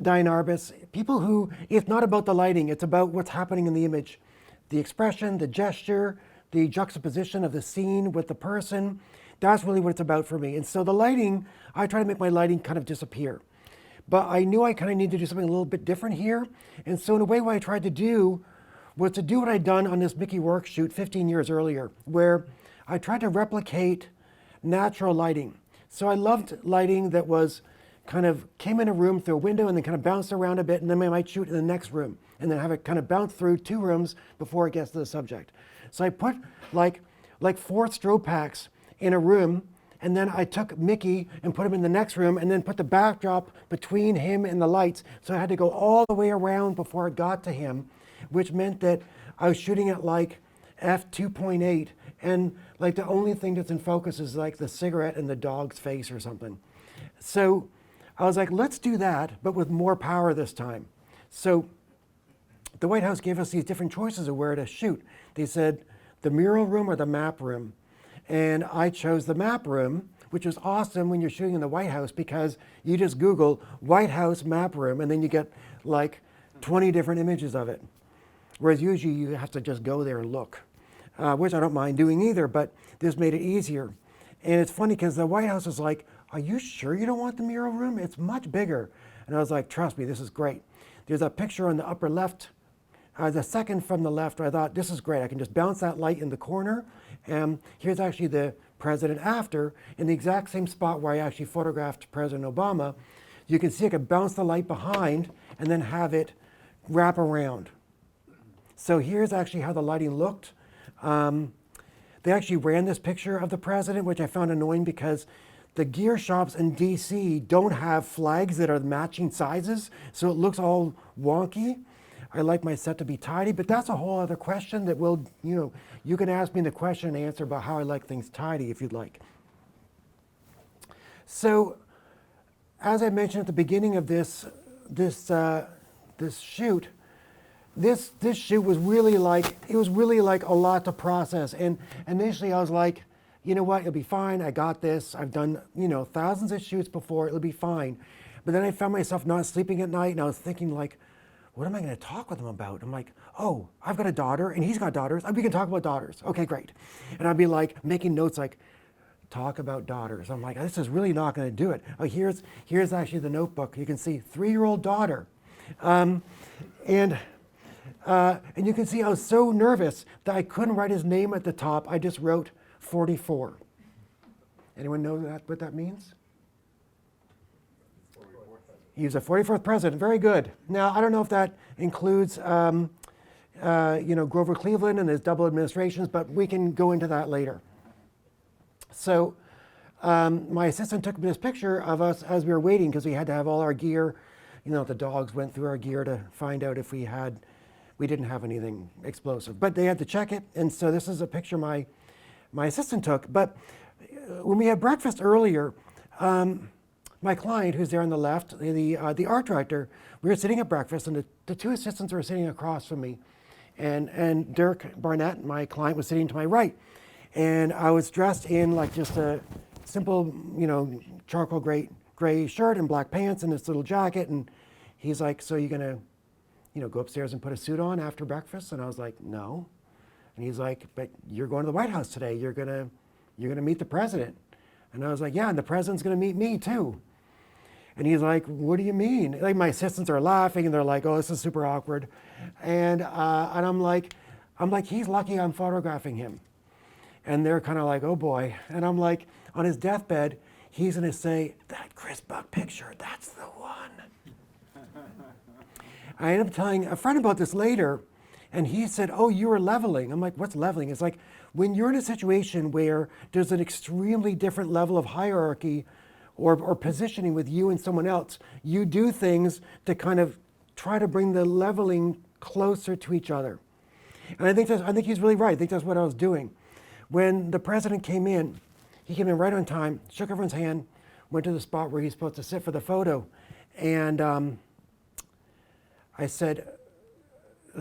Diane Arbus, people who, it's not about the lighting, it's about what's happening in the image. The expression, the gesture, the juxtaposition of the scene with the person, that's really what it's about for me. And so the lighting, I try to make my lighting kind of disappear. But I knew I kind of needed to do something a little bit different here. And so in a way, what I tried to do was to do what I'd done on this Mickey Rourke shoot 15 years earlier, where I tried to replicate natural lighting. So I loved lighting that was kind of came in a room through a window and then kind of bounced around a bit, and then I might shoot in the next room and then have it kind of bounce through 2 rooms before it gets to the subject. So I put like 4 strobe packs in a room, and then I took Mickey and put him in the next room and then put the backdrop between him and the lights. So I had to go all the way around before it got to him, which meant that I was shooting at like f2.8, and like the only thing that's in focus is like the cigarette and the dog's face or something. So I was like, let's do that, but with more power this time. So the White House gave us these different choices of where to shoot. They said the mural room or the map room. And I chose the map room, which is awesome when you're shooting in the White House because you just Google White House map room and then you get like 20 different images of it. Whereas usually you have to just go there and look, which I don't mind doing either, but this made it easier. And it's funny because the White House was like, are you sure you don't want the mural room? It's much bigger. And I was like, trust me, this is great. There's a picture on the upper left, the second from the left, where I thought, this is great. I can just bounce that light in the corner. And here's actually the president after, in the exact same spot where I actually photographed President Obama. You can see I could bounce the light behind and then have it wrap around. So here's actually how the lighting looked. They actually ran this picture of the president, which I found annoying because the gear shops in DC don't have flags that are matching sizes, so it looks all wonky. I like my set to be tidy, but that's a whole other question that will, you can ask me the question and answer about how I like things tidy if you'd like. So, as I mentioned at the beginning of this shoot, this shoot was really like, a lot to process. And initially I was like, you know what, it'll be fine, I got this. I've done, thousands of shoots before, it'll be fine. But then I found myself not sleeping at night and I was thinking like, what am I going to talk with him about? I'm like, oh, I've got a daughter and he's got daughters. We can talk about daughters. Okay, great. And I'd be like making notes like, talk about daughters. I'm like, this is really not going to do it. Oh, here's actually the notebook. You can see 3-year-old daughter. And you can see I was so nervous that I couldn't write his name at the top. I just wrote 44. Anyone know what that means? He was the 44th president. Very good. Now, I don't know if that includes, Grover Cleveland and his double administrations, but we can go into that later. So my assistant took this picture of us as we were waiting because we had to have all our gear. The dogs went through our gear to find out if we didn't have anything explosive. But they had to check it, and so this is a picture my assistant took. But when we had breakfast earlier, my client, who's there on the left, the art director, we were sitting at breakfast, and the 2 assistants were sitting across from me. And Dirk Barnett, my client, was sitting to my right. And I was dressed in like just a simple, charcoal gray shirt and black pants and this little jacket. And he's like, so you're gonna, go upstairs and put a suit on after breakfast? And I was like, no. And he's like, but you're going to the White House today. You're gonna meet the president. And I was like, yeah, and the president's gonna meet me too. And he's like, what do you mean? Like my assistants are laughing and they're like, oh, this is super awkward. And I'm like, he's lucky I'm photographing him. And they're kind of like, oh boy. And I'm like, on his deathbed, he's gonna say, that Chris Buck picture, that's the one. I ended up telling a friend about this later, and he said, oh, you were leveling. I'm like, what's leveling? It's like when you're in a situation where there's an extremely different level of hierarchy or positioning with you and someone else, you do things to kind of try to bring the leveling closer to each other. And I think he's really right. I think that's what I was doing. When the president came in, he came in right on time, shook everyone's hand, went to the spot where he's supposed to sit for the photo. And I said,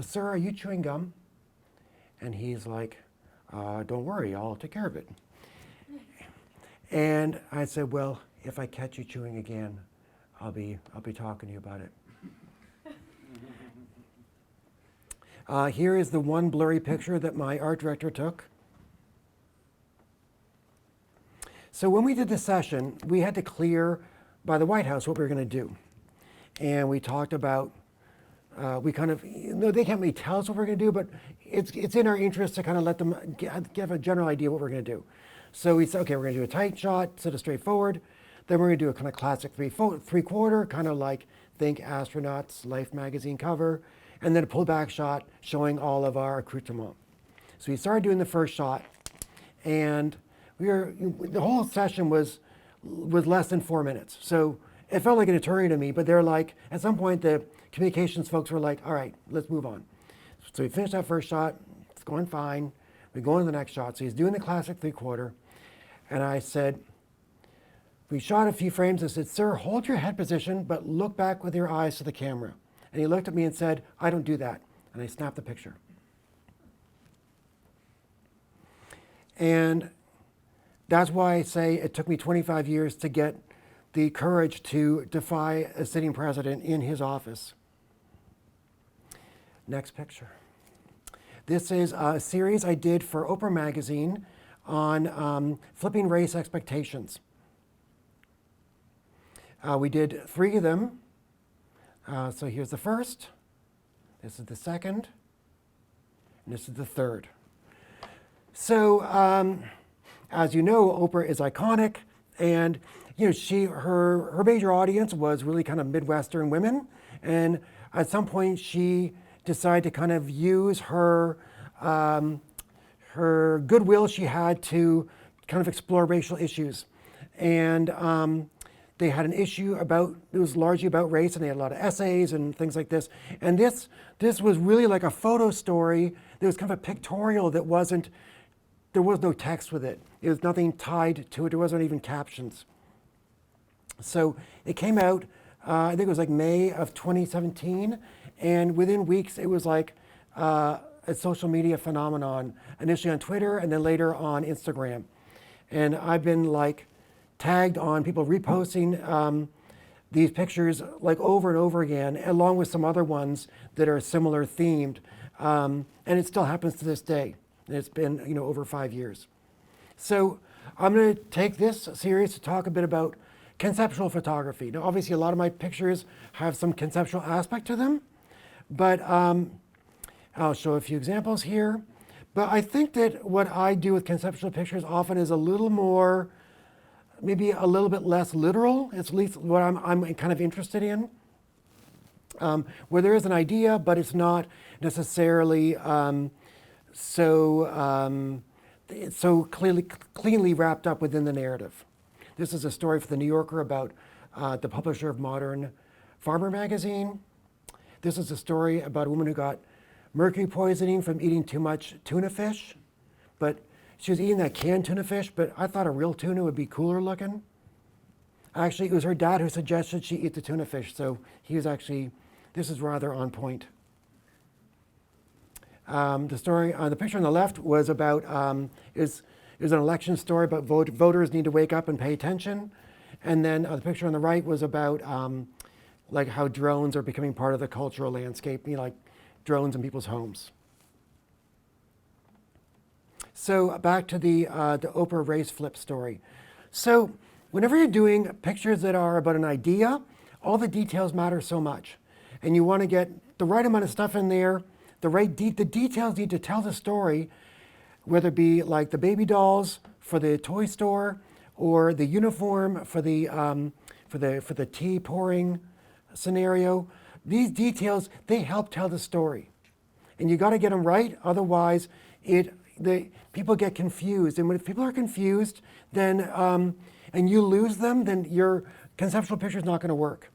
sir, are you chewing gum? And he's like, don't worry, I'll take care of it. And I said, well, if I catch you chewing again, I'll be talking to you about it. Here is the one blurry picture that my art director took. So when we did the session, we had to clear by the White House what we were going to do. And we talked about, they can't really tell us what we're going to do, but it's in our interest to kind of let them give a general idea what we're going to do. So we said, okay, we're going to do a tight shot, sort of straightforward. Then we're going to do a kind of classic three-quarter, kind of like think astronauts, Life magazine cover, and then a pull-back shot showing all of our accoutrement. So we started doing the first shot, and the whole session was less than 4 minutes. So it felt like an eternity to me, but they're like, at some point the communications folks were like, all right, let's move on. So we finished that first shot, it's going fine. We go on to the next shot. So he's doing the classic three-quarter, and I said, we shot a few frames. I said, sir, hold your head position, but look back with your eyes to the camera. And he looked at me and said, I don't do that. And I snapped the picture. And that's why I say it took me 25 years to get the courage to defy a sitting president in his office. Next picture. This is a series I did for Oprah magazine on flipping race expectations. We did 3 of them. So here's the first, this is the second, and this is the third. So as you know, Oprah is iconic, and her major audience was really kind of Midwestern women, and at some point she decided to kind of use her goodwill she had to kind of explore racial issues. And they had an issue it was largely about race, and they had a lot of essays and things like this. And this was really like a photo story. There was kind of a pictorial there was no text with it. There was nothing tied to it. There wasn't even captions. So it came out, I think it was like May of 2017. And within weeks, it was like a social media phenomenon, initially on Twitter and then later on Instagram. And I've been like tagged on people reposting these pictures like over and over again, along with some other ones that are similar themed. And it still happens to this day. And it's been over 5 years. So I'm going to take this series to talk a bit about conceptual photography. Now, obviously, a lot of my pictures have some conceptual aspect to them, but I'll show a few examples here. But I think that what I do with conceptual pictures often is a little more, maybe a little bit less literal. It's at least what I'm kind of interested in. Where there is an idea, but it's not necessarily so cleanly wrapped up within the narrative. This is a story for the New Yorker about the publisher of Modern Farmer magazine. This is a story about a woman who got mercury poisoning from eating too much tuna fish, but she was eating that canned tuna fish, but I thought a real tuna would be cooler looking. Actually, it was her dad who suggested she eat the tuna fish, so this is rather on point. The story, the picture on the left was about, is an election story, but voters need to wake up and pay attention. And then the picture on the right was about like how drones are becoming part of the cultural landscape, like drones in people's homes. So back to the Oprah race flip story. So whenever you're doing pictures that are about an idea, all the details matter so much. And you want to get the right amount of stuff in there. The details need to tell the story, whether it be like the baby dolls for the toy store or the uniform for the tea pouring scenario. These details, they help tell the story. And you got to get them right, otherwise people get confused. And when people are confused, then and you lose them, then your conceptual picture is not going to work.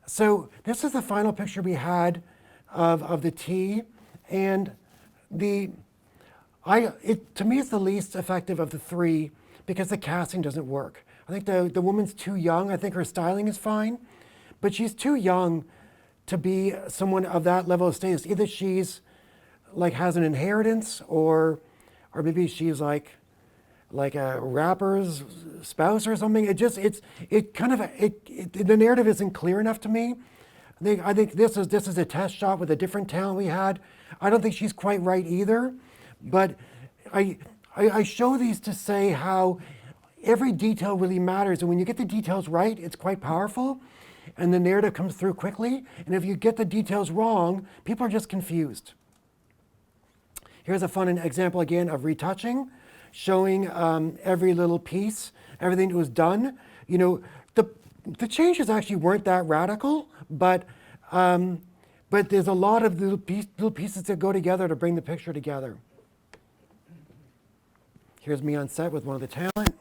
So this is the final picture we had of the tea, and to me it's the least effective of the three because the casting doesn't work. I think the woman's too young. I think her styling is fine, but she's too young to be someone of that level of status. Either she's like has an inheritance, or maybe she's like a rapper's spouse or something. The narrative isn't clear enough to me. I think this is a test shot with a different talent we had. I don't think she's quite right either, but I show these to say how every detail really matters, and when you get the details right, it's quite powerful, and the narrative comes through quickly. And if you get the details wrong, people are just confused. Here's a fun example again of retouching, showing every little piece, everything that was done. The changes actually weren't that radical, but there's a lot of little pieces that go together to bring the picture together. Here's me on set with one of the talent.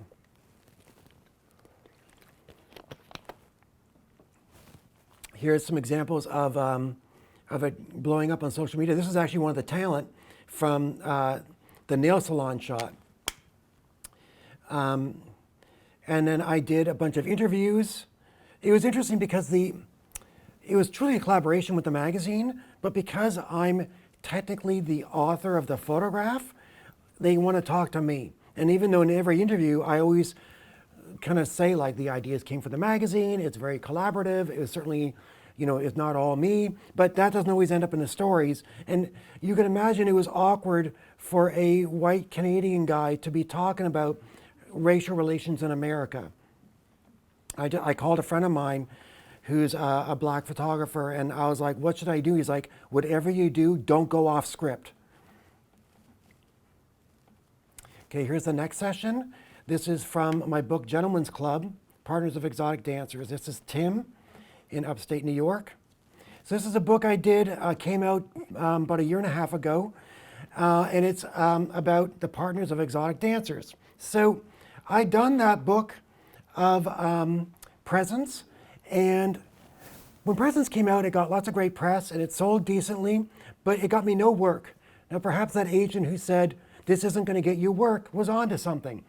Here's some examples of it blowing up on social media. This is actually one of the talent from the nail salon shot. And then I did a bunch of interviews. It was interesting because it was truly a collaboration with the magazine, but because I'm technically the author of the photograph, they want to talk to me. And even though in every interview, I always kind of say like the ideas came from the magazine, it's very collaborative, it was certainly, it's not all me, but that doesn't always end up in the stories. And you can imagine it was awkward for a white Canadian guy to be talking about racial relations in America. I called a friend of mine who's a black photographer, and I was like, what should I do? He's like, whatever you do, don't go off script. Okay, here's the next session. This is from my book, Gentlemen's Club, Partners of Exotic Dancers. This is Tim in upstate New York. So this is a book I did, came out about 1.5 years ago, and it's about the partners of exotic dancers. So I'd done that book of Presents, and when Presents came out, it got lots of great press, and it sold decently, but it got me no work. Now perhaps that agent who said, this isn't going to get you work, was onto something.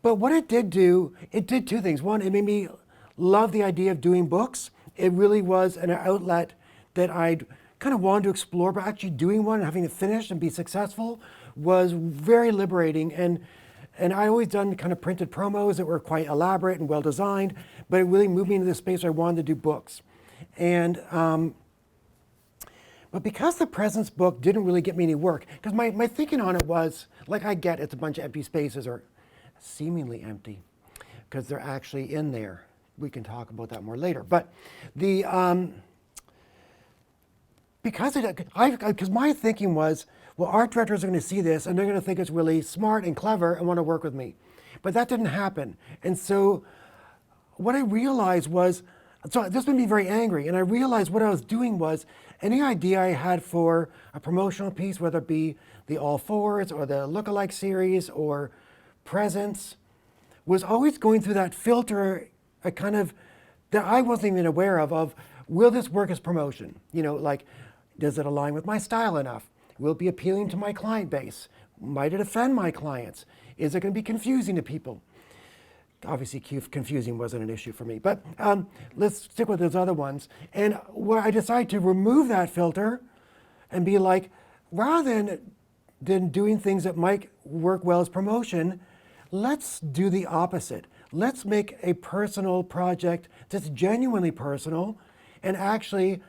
But what it did do, it did two things. One, it made me love the idea of doing books. It really was an outlet that I'd kind of wanted to explore, but actually doing one and having it finished and be successful was very liberating. And I always done kind of printed promos that were quite elaborate and well designed, but it really moved me into the space where I wanted to do books. And but because the Presents book didn't really get me any work, because my thinking on it was, like I get it's a bunch of empty spaces, or seemingly empty, because they're actually in there. We can talk about that more later. But because my thinking was, well, art directors are going to see this and they're going to think it's really smart and clever and want to work with me. But that didn't happen. And so what I realized was, so this made me very angry, and I realized what I was doing was, any idea I had for a promotional piece, whether it be the All Fours or the Lookalike series or Presents, was always going through that filter, a kind of, that I wasn't even aware of will this work as promotion? Like, does it align with my style enough? Will it be appealing to my client base? Might it offend my clients? Is it going to be confusing to people? Obviously, confusing wasn't an issue for me, but let's stick with those other ones. And where I decided to remove that filter and be like, rather than doing things that might work well as promotion, let's do the opposite. Let's make a personal project that's genuinely personal and actually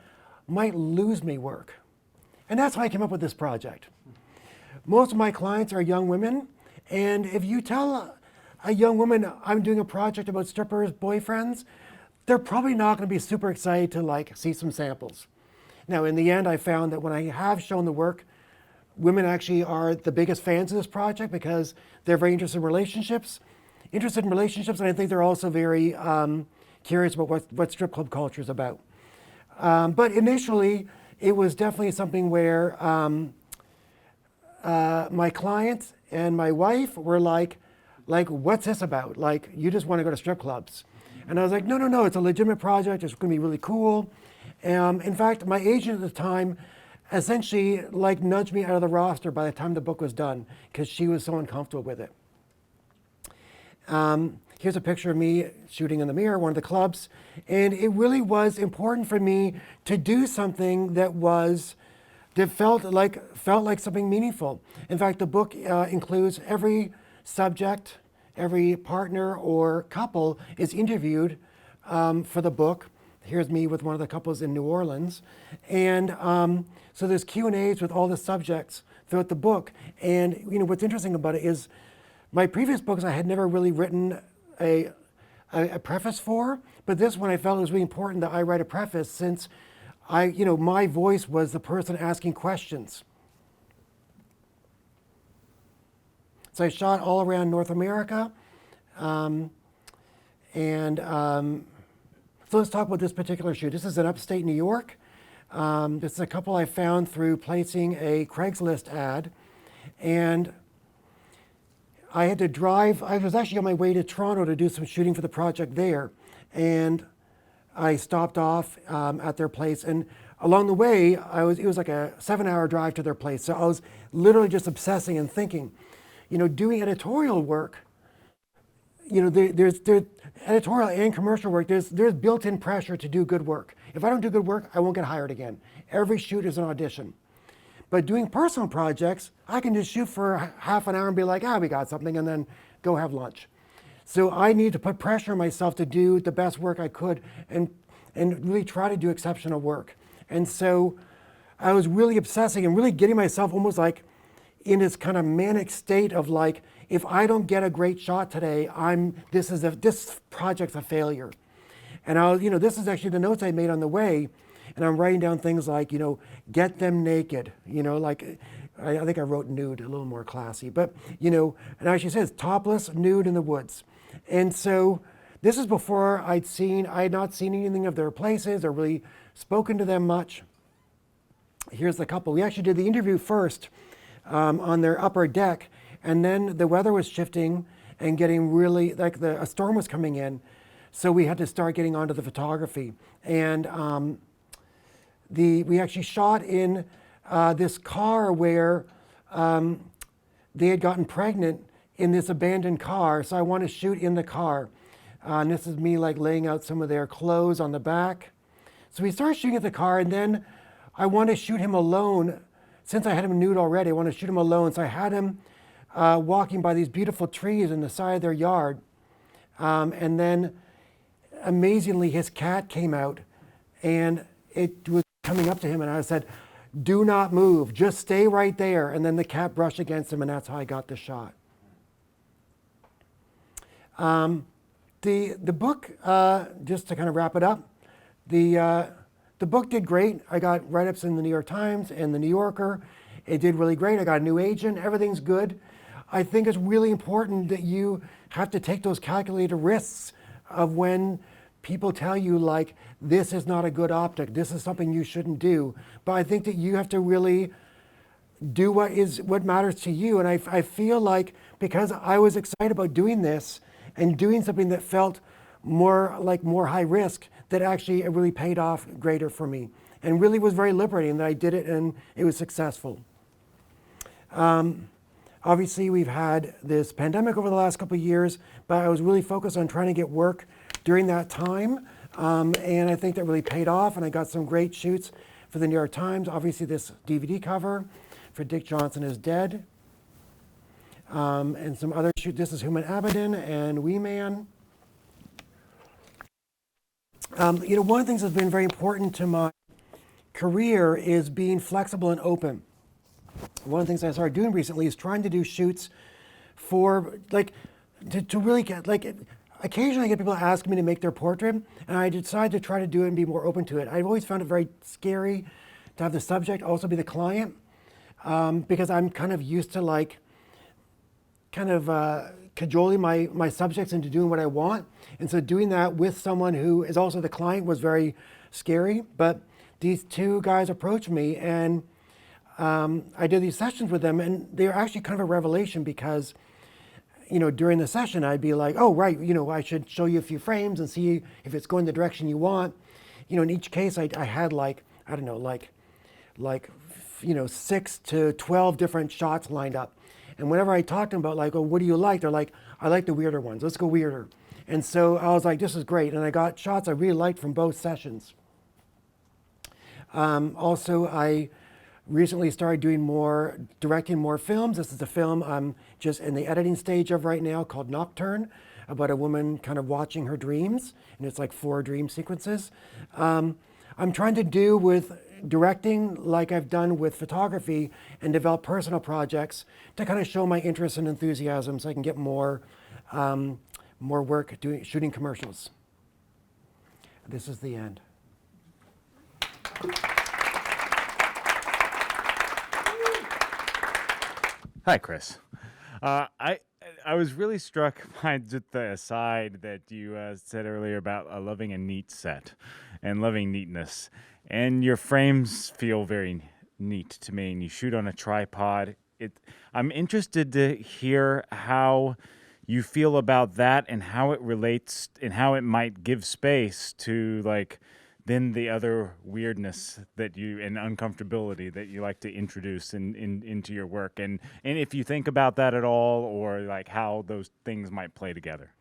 might lose me work. And that's how I came up with this project. Most of my clients are young women, and if you tell a young woman I'm doing a project about strippers' boyfriends, they're probably not going to be super excited to like see some samples. Now, in the end, I found that when I have shown the work, women actually are the biggest fans of this project because they're very interested in relationships, and I think they're also very curious about what strip club culture is about. But initially, it was definitely something where my clients and my wife were like, what's this about? Like, you just want to go to strip clubs. And I was like, no, it's a legitimate project. It's going to be really cool. In fact, my agent at the time essentially like nudged me out of the roster by the time the book was done because she was so uncomfortable with it. Here's a picture of me shooting in the mirror, one of the clubs. And it really was important for me to do something that felt like something meaningful. In fact, the book includes every subject, every partner or couple is interviewed for the book. Here's me with one of the couples in New Orleans. And so there's Q&As with all the subjects throughout the book. And what's interesting about it is my previous books I had never really written a preface for, but this one I felt it was really important that I write a preface since my voice was the person asking questions. So I shot all around North America. So let's talk about this particular shoot. This is in upstate New York. This is a couple I found through placing a Craigslist ad. And I had to drive, I was actually on my way to Toronto to do some shooting for the project there. And I stopped off at their place. And along the way, it was like a 7-hour drive to their place. So I was literally just obsessing and thinking, doing editorial work, there's editorial and commercial work, there's built-in pressure to do good work. If I don't do good work, I won't get hired again. Every shoot is an audition. But doing personal projects, I can just shoot for half an hour and be like, we got something, and then go have lunch. So I need to put pressure on myself to do the best work I could and really try to do exceptional work. And so I was really obsessing and really getting myself almost like in this kind of manic state of like, if I don't get a great shot today, this project's a failure. And this is actually the notes I made on the way, and I'm writing down things like, get them naked, like I think I wrote nude, a little more classy, but and actually says topless, nude in the woods. And so this is before I had not seen anything of their places or really spoken to them much. Here's the couple. We actually did the interview first on their upper deck, and then the weather was shifting and getting really, a storm was coming in, so we had to start getting onto the photography. And we actually shot in this car where they had gotten pregnant in this abandoned car, so I want to shoot in the car. And this is me like laying out some of their clothes on the back. So we started shooting at the car, and then I want to shoot him alone. Since I had him nude already, I want to shoot him alone. So I had him walking by these beautiful trees in the side of their yard. And then amazingly, his cat came out, and it was coming up to him, and I said, do not move, just stay right there. And then the cat brushed against him, and that's how I got the shot. The book, just to kind of wrap it up, the book did great. I got write-ups in the New York Times and the New Yorker. It did really great. I got a new agent. Everything's good. I think it's really important that you have to take those calculated risks of when people tell you like, this is not a good optic, this is something you shouldn't do. But I think that you have to really do what matters to you. And I feel like because I was excited about doing this and doing something that felt more high risk, that actually it really paid off greater for me and really was very liberating that I did it and it was successful. Obviously, we've had this pandemic over the last couple of years, but I was really focused on trying to get work during that time. And I think that really paid off, and I got some great shoots for the New York Times. Obviously, this DVD cover for Dick Johnson Is Dead. And some other shoot. This is Human Abaddon and Wee Man. One of the things that's been very important to my career is being flexible and open. One of the things I started doing recently is trying to do shoots for, to really get, occasionally I get people asking me to make their portrait, and I decided to try to do it and be more open to it. I've always found it very scary to have the subject also be the client, because I'm kind of used to cajoling my subjects into doing what I want. And so doing that with someone who is also the client was very scary. But these two guys approached me, and I did these sessions with them, and they're actually kind of a revelation because, during the session I'd be like, oh, right, I should show you a few frames and see if it's going the direction you want. In each case I had 6 to 12 different shots lined up. And whenever I talked to them about oh, what do you like? They're like, I like the weirder ones. Let's go weirder. And so I was like, this is great. And I got shots I really liked from both sessions. Also, I recently started directing more films. This is a film I'm just in the editing stage of right now called Nocturne, about a woman kind of watching her dreams. And it's 4 dream sequences. I'm trying to do with directing like I've done with photography and develop personal projects to kind of show my interest and enthusiasm so I can get more work shooting commercials. This is the end. Hi, Chris. I was really struck by just the aside that you said earlier about loving a neat set and loving neatness. And your frames feel very neat to me, and you shoot on a tripod. I'm interested to hear how you feel about that and how it relates and how it might give space to then the other weirdness that and uncomfortability that you like to introduce into your work, and if you think about that at all, or how those things might play together.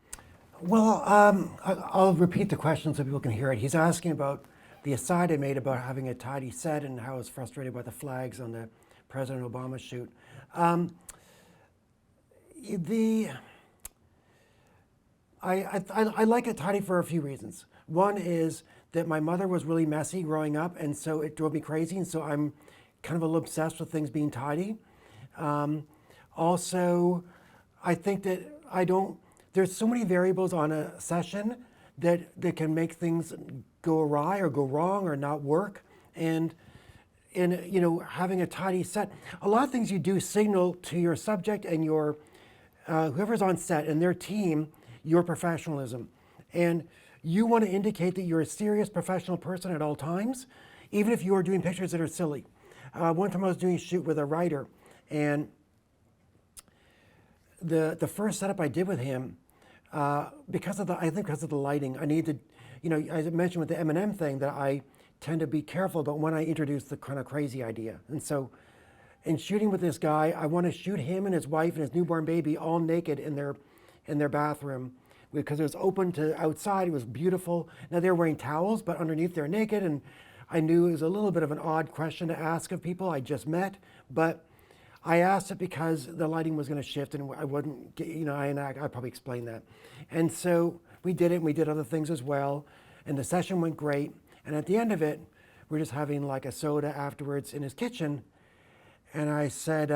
Well, I'll repeat the question so people can hear it. He's asking about the aside I made about having a tidy set and how I was frustrated by the flags on the President Obama shoot. I like it tidy for a few reasons. One is that my mother was really messy growing up, and so it drove me crazy, and so I'm kind of a little obsessed with things being tidy. Also, I think that there's so many variables on a session that can make things go awry or go wrong or not work. And having a tidy set, a lot of things you do signal to your subject and your whoever's on set and their team your professionalism. And you want to indicate that you're a serious professional person at all times, even if you are doing pictures that are silly. One time I was doing a shoot with a writer, and the first setup I did with him, because of the lighting, I needed, as I mentioned with the M&M thing, that I tend to be careful about when I introduce the kind of crazy idea. And so in shooting with this guy, I want to shoot him and his wife and his newborn baby all naked in their bathroom, because it was open to outside. It was beautiful. Now they're wearing towels, but underneath they're naked. And I knew it was a little bit of an odd question to ask of people I just met, but I asked it because the lighting was going to shift, and I wouldn't get, I probably explained that. And so we did it, and we did other things as well. And the session went great. And at the end of it, we're just having like a soda afterwards in his kitchen. And I said,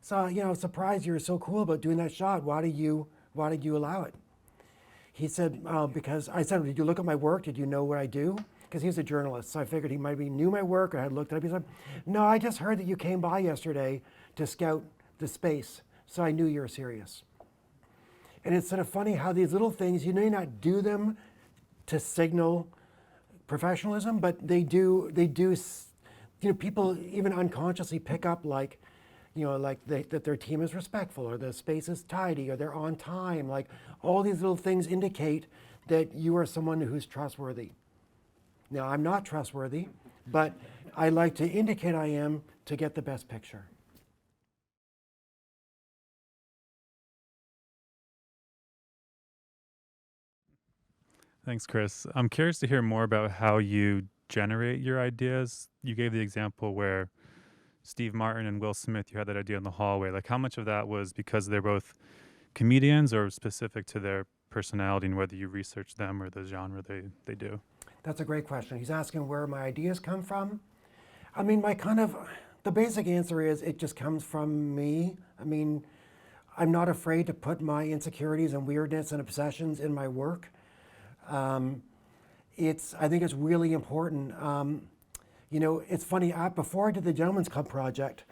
surprised you were so cool about doing that shot. Why did you allow it? He said, because I said, did you look at my work? Did you know what I do? Because he's a journalist, so I figured he maybe knew my work or had looked at it. He said, no, I just heard that you came by yesterday to scout the space, so I knew you were serious. And it's sort of funny how these little things, you may not do them to signal professionalism, but they do, people even unconsciously pick up that their team is respectful, or the space is tidy, or they're on time. Like all these little things indicate that you are someone who's trustworthy. Now, I'm not trustworthy, but I like to indicate I am to get the best picture. Thanks, Chris. I'm curious to hear more about how you generate your ideas. You gave the example where Steve Martin and Will Smith, you had that idea in the hallway. Like, how much of that was because they're both comedians or specific to their personality and whether you research them or the genre they do? That's a great question. He's asking where my ideas come from. I mean, the basic answer is it just comes from me. I mean, I'm not afraid to put my insecurities and weirdness and obsessions in my work. I think it's really important. You know, it's funny, before I did the Gentleman's Club project,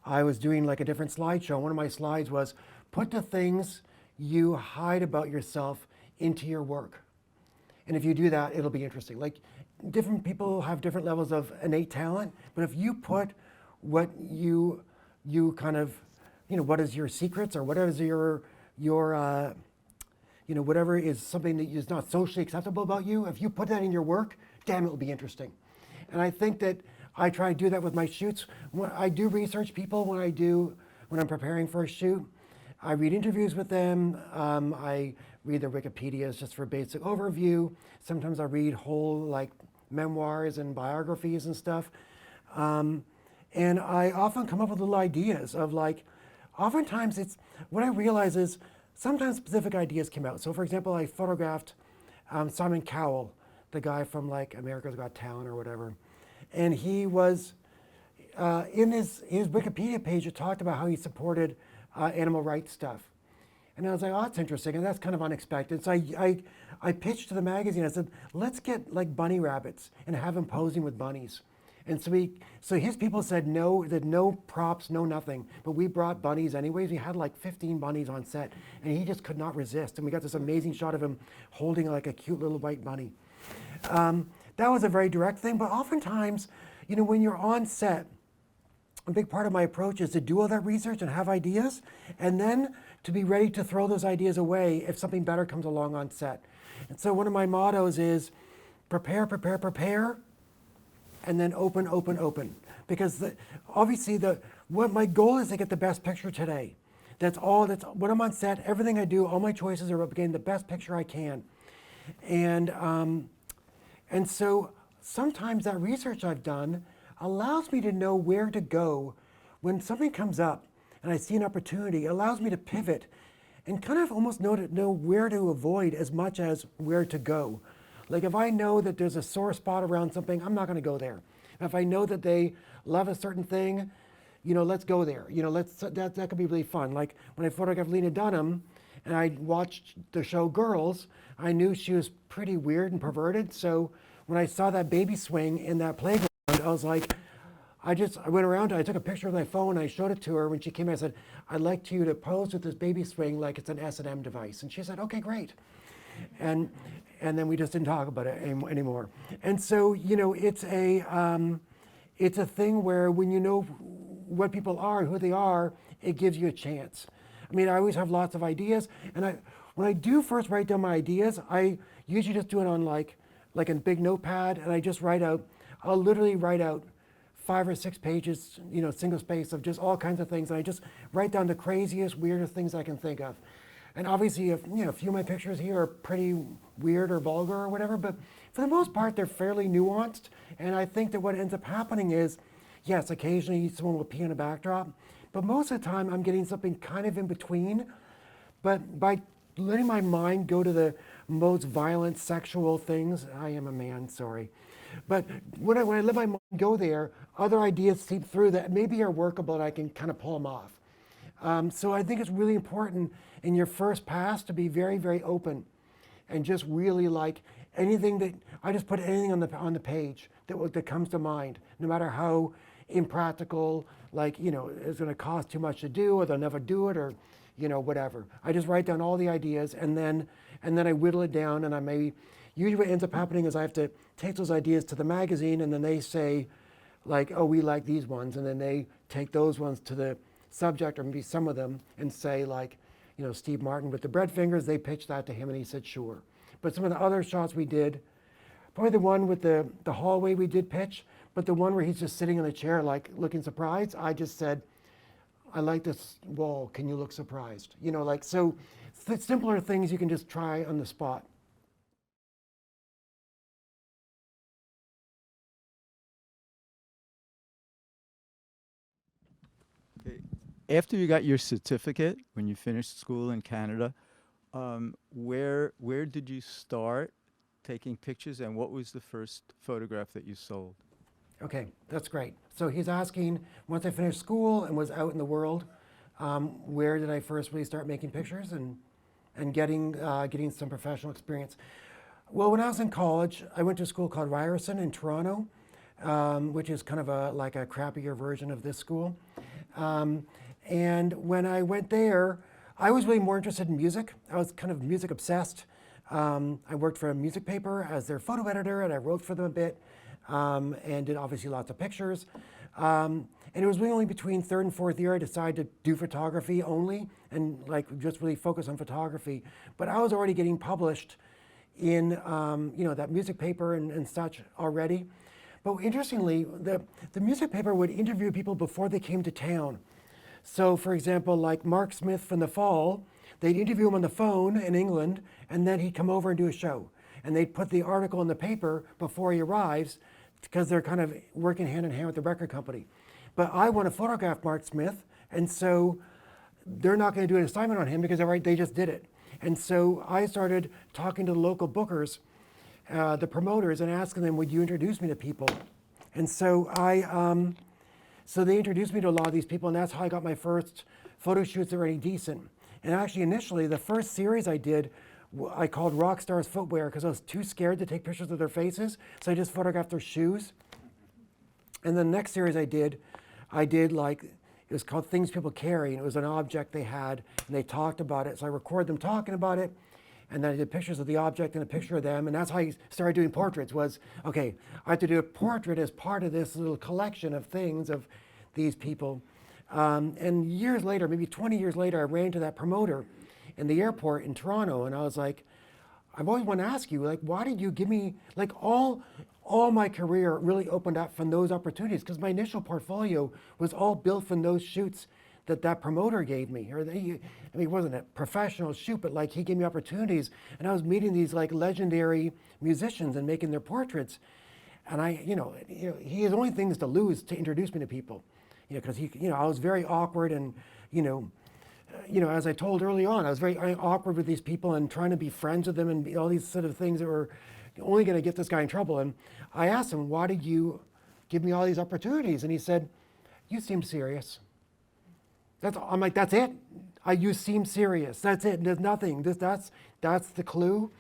I was doing like a different slideshow. One of my slides was put the things you hide about yourself into your work. And if you do that, it'll be interesting. Like, different people have different levels of innate talent, but if you put what you kind of, you know, what is your secrets or whatever is your you know, whatever is something that is not socially acceptable about you, if you put that in your work, damn, it'll be interesting. And I think that I try to do that with my shoots. When I do research people, when I'm preparing for a shoot, I read interviews with them. I read their Wikipedias just for basic overview. Sometimes I read whole like memoirs and biographies and stuff. And I often come up with little ideas of like, oftentimes what I realize is sometimes specific ideas come out. So for example, I photographed Simon Cowell, the guy from like America's Got Talent or whatever. And he was, in his Wikipedia page, it talked about how he supported animal rights stuff. And I was like, oh, that's interesting, and that's kind of unexpected. So I pitched to the magazine, I said, let's get like bunny rabbits and have him posing with bunnies. And so his people said no, that no props, no nothing. But we brought bunnies anyways. We had like 15 bunnies on set, and he just could not resist. And we got this amazing shot of him holding like a cute little white bunny. That was a very direct thing, but oftentimes, you know, when you're on set, a big part of my approach is to do all that research and have ideas, and then to be ready to throw those ideas away if something better comes along on set. And so one of my mottos is prepare, prepare, prepare, and then open, open, open. Because obviously what my goal is to get the best picture today. That's when I'm on set, everything I do, all my choices are about getting the best picture I can. And so sometimes that research I've done allows me to know where to go when something comes up and I see an opportunity. It allows me to pivot and kind of almost know where to avoid as much as where to go. Like if I know that there's a sore spot around something, I'm not going to go there. If I know that they love a certain thing, you know, let's go there. You know, that could be really fun. Like when I photographed Lena Dunham and I watched the show Girls, I knew she was pretty weird and perverted. So when I saw that baby swing in that playground, I was like, I went around, I took a picture with my phone, I showed it to her. When she came in, I said, I'd like you to pose with this baby swing like it's an S&M device. And she said, okay, great. And then we just didn't talk about it anymore. And so, you know, it's a thing where when you know what people are, who they are, it gives you a chance. I mean, I always have lots of ideas, and when I do first write down my ideas, I usually just do it on like a big notepad, and I just I'll literally write out 5 or 6 pages, you know, single space of just all kinds of things, and I just write down the craziest, weirdest things I can think of. And obviously, a few of my pictures here are pretty weird or vulgar or whatever, but for the most part, they're fairly nuanced. And I think that what ends up happening is, yes, occasionally someone will pee on a backdrop, but most of the time I'm getting something kind of in between. But by letting my mind go to the most violent sexual things, I am a man, sorry. But when I let my mind go there, other ideas seep through that maybe are workable and I can kind of pull them off. So I think it's really important in your first pass to be very, very open and just really like anything that, I just put anything on the page that comes to mind, no matter how impractical, like, you know, it's gonna cost too much to do or they'll never do it or, you know, whatever. I just write down all the ideas and then I whittle it down and usually what ends up happening is I have to take those ideas to the magazine and then they say like, oh, we like these ones. And then they take those ones to the subject or maybe some of them and say like, you know, Steve Martin with the bread fingers, they pitched that to him and he said, sure. But some of the other shots we did, probably the one with the hallway we did pitch, but the one where he's just sitting in a chair like looking surprised, I just said, I like this wall, can you look surprised? You know, like, so simpler things you can just try on the spot. After you got your certificate, when you finished school in Canada, where did you start taking pictures, and what was the first photograph that you sold? Okay, that's great. So he's asking, once I finished school and was out in the world, where did I first really start making pictures and getting some professional experience? Well, when I was in college, I went to a school called Ryerson in Toronto, which is kind of like a crappier version of this school. And when I went there, I was really more interested in music. I was kind of music obsessed. I worked for a music paper as their photo editor, and I wrote for them a bit, and did obviously lots of pictures. And it was really only between third and fourth year I decided to do photography only, and like just really focus on photography. But I was already getting published in that music paper and such already. But interestingly, the music paper would interview people before they came to town. So for example, like Mark Smith from The Fall, they'd interview him on the phone in England, and then he'd come over and do a show. And they'd put the article in the paper before he arrives, because they're kind of working hand in hand with the record company. But I want to photograph Mark Smith, and so they're not going to do an assignment on him because they just did it. And so I started talking to the local bookers, the promoters, and asking them, would you introduce me to people? And so so they introduced me to a lot of these people, and that's how I got my first photo shoots that were any decent. And actually, initially, the first series I did, I called Rock Stars Footwear, because I was too scared to take pictures of their faces, so I just photographed their shoes. And the next series I did like, it was called Things People Carry, and it was an object they had, and they talked about it. So I recorded them talking about it, and then I did pictures of the object and a picture of them, and that's how I started doing portraits. Was, okay, I have to do a portrait as part of this little collection of things of these people. And years later, maybe 20 years later, I ran into that promoter in the airport in Toronto, and I was like, I've always wanted to ask you, like, why did you give me, like, all my career really opened up from those opportunities, because my initial portfolio was all built from those shoots that promoter gave me. It wasn't a professional shoot, but like he gave me opportunities, and I was meeting these like legendary musicians and making their portraits. And he has only things to lose to introduce me to people, because I was very awkward, and as I told early on, I was very awkward with these people and trying to be friends with them and all these sort of things that were only going to get this guy in trouble. And I asked him, why did you give me all these opportunities? And he said, you seem serious. I'm like, that's it? You seem serious. That's it. There's nothing. That's the clue.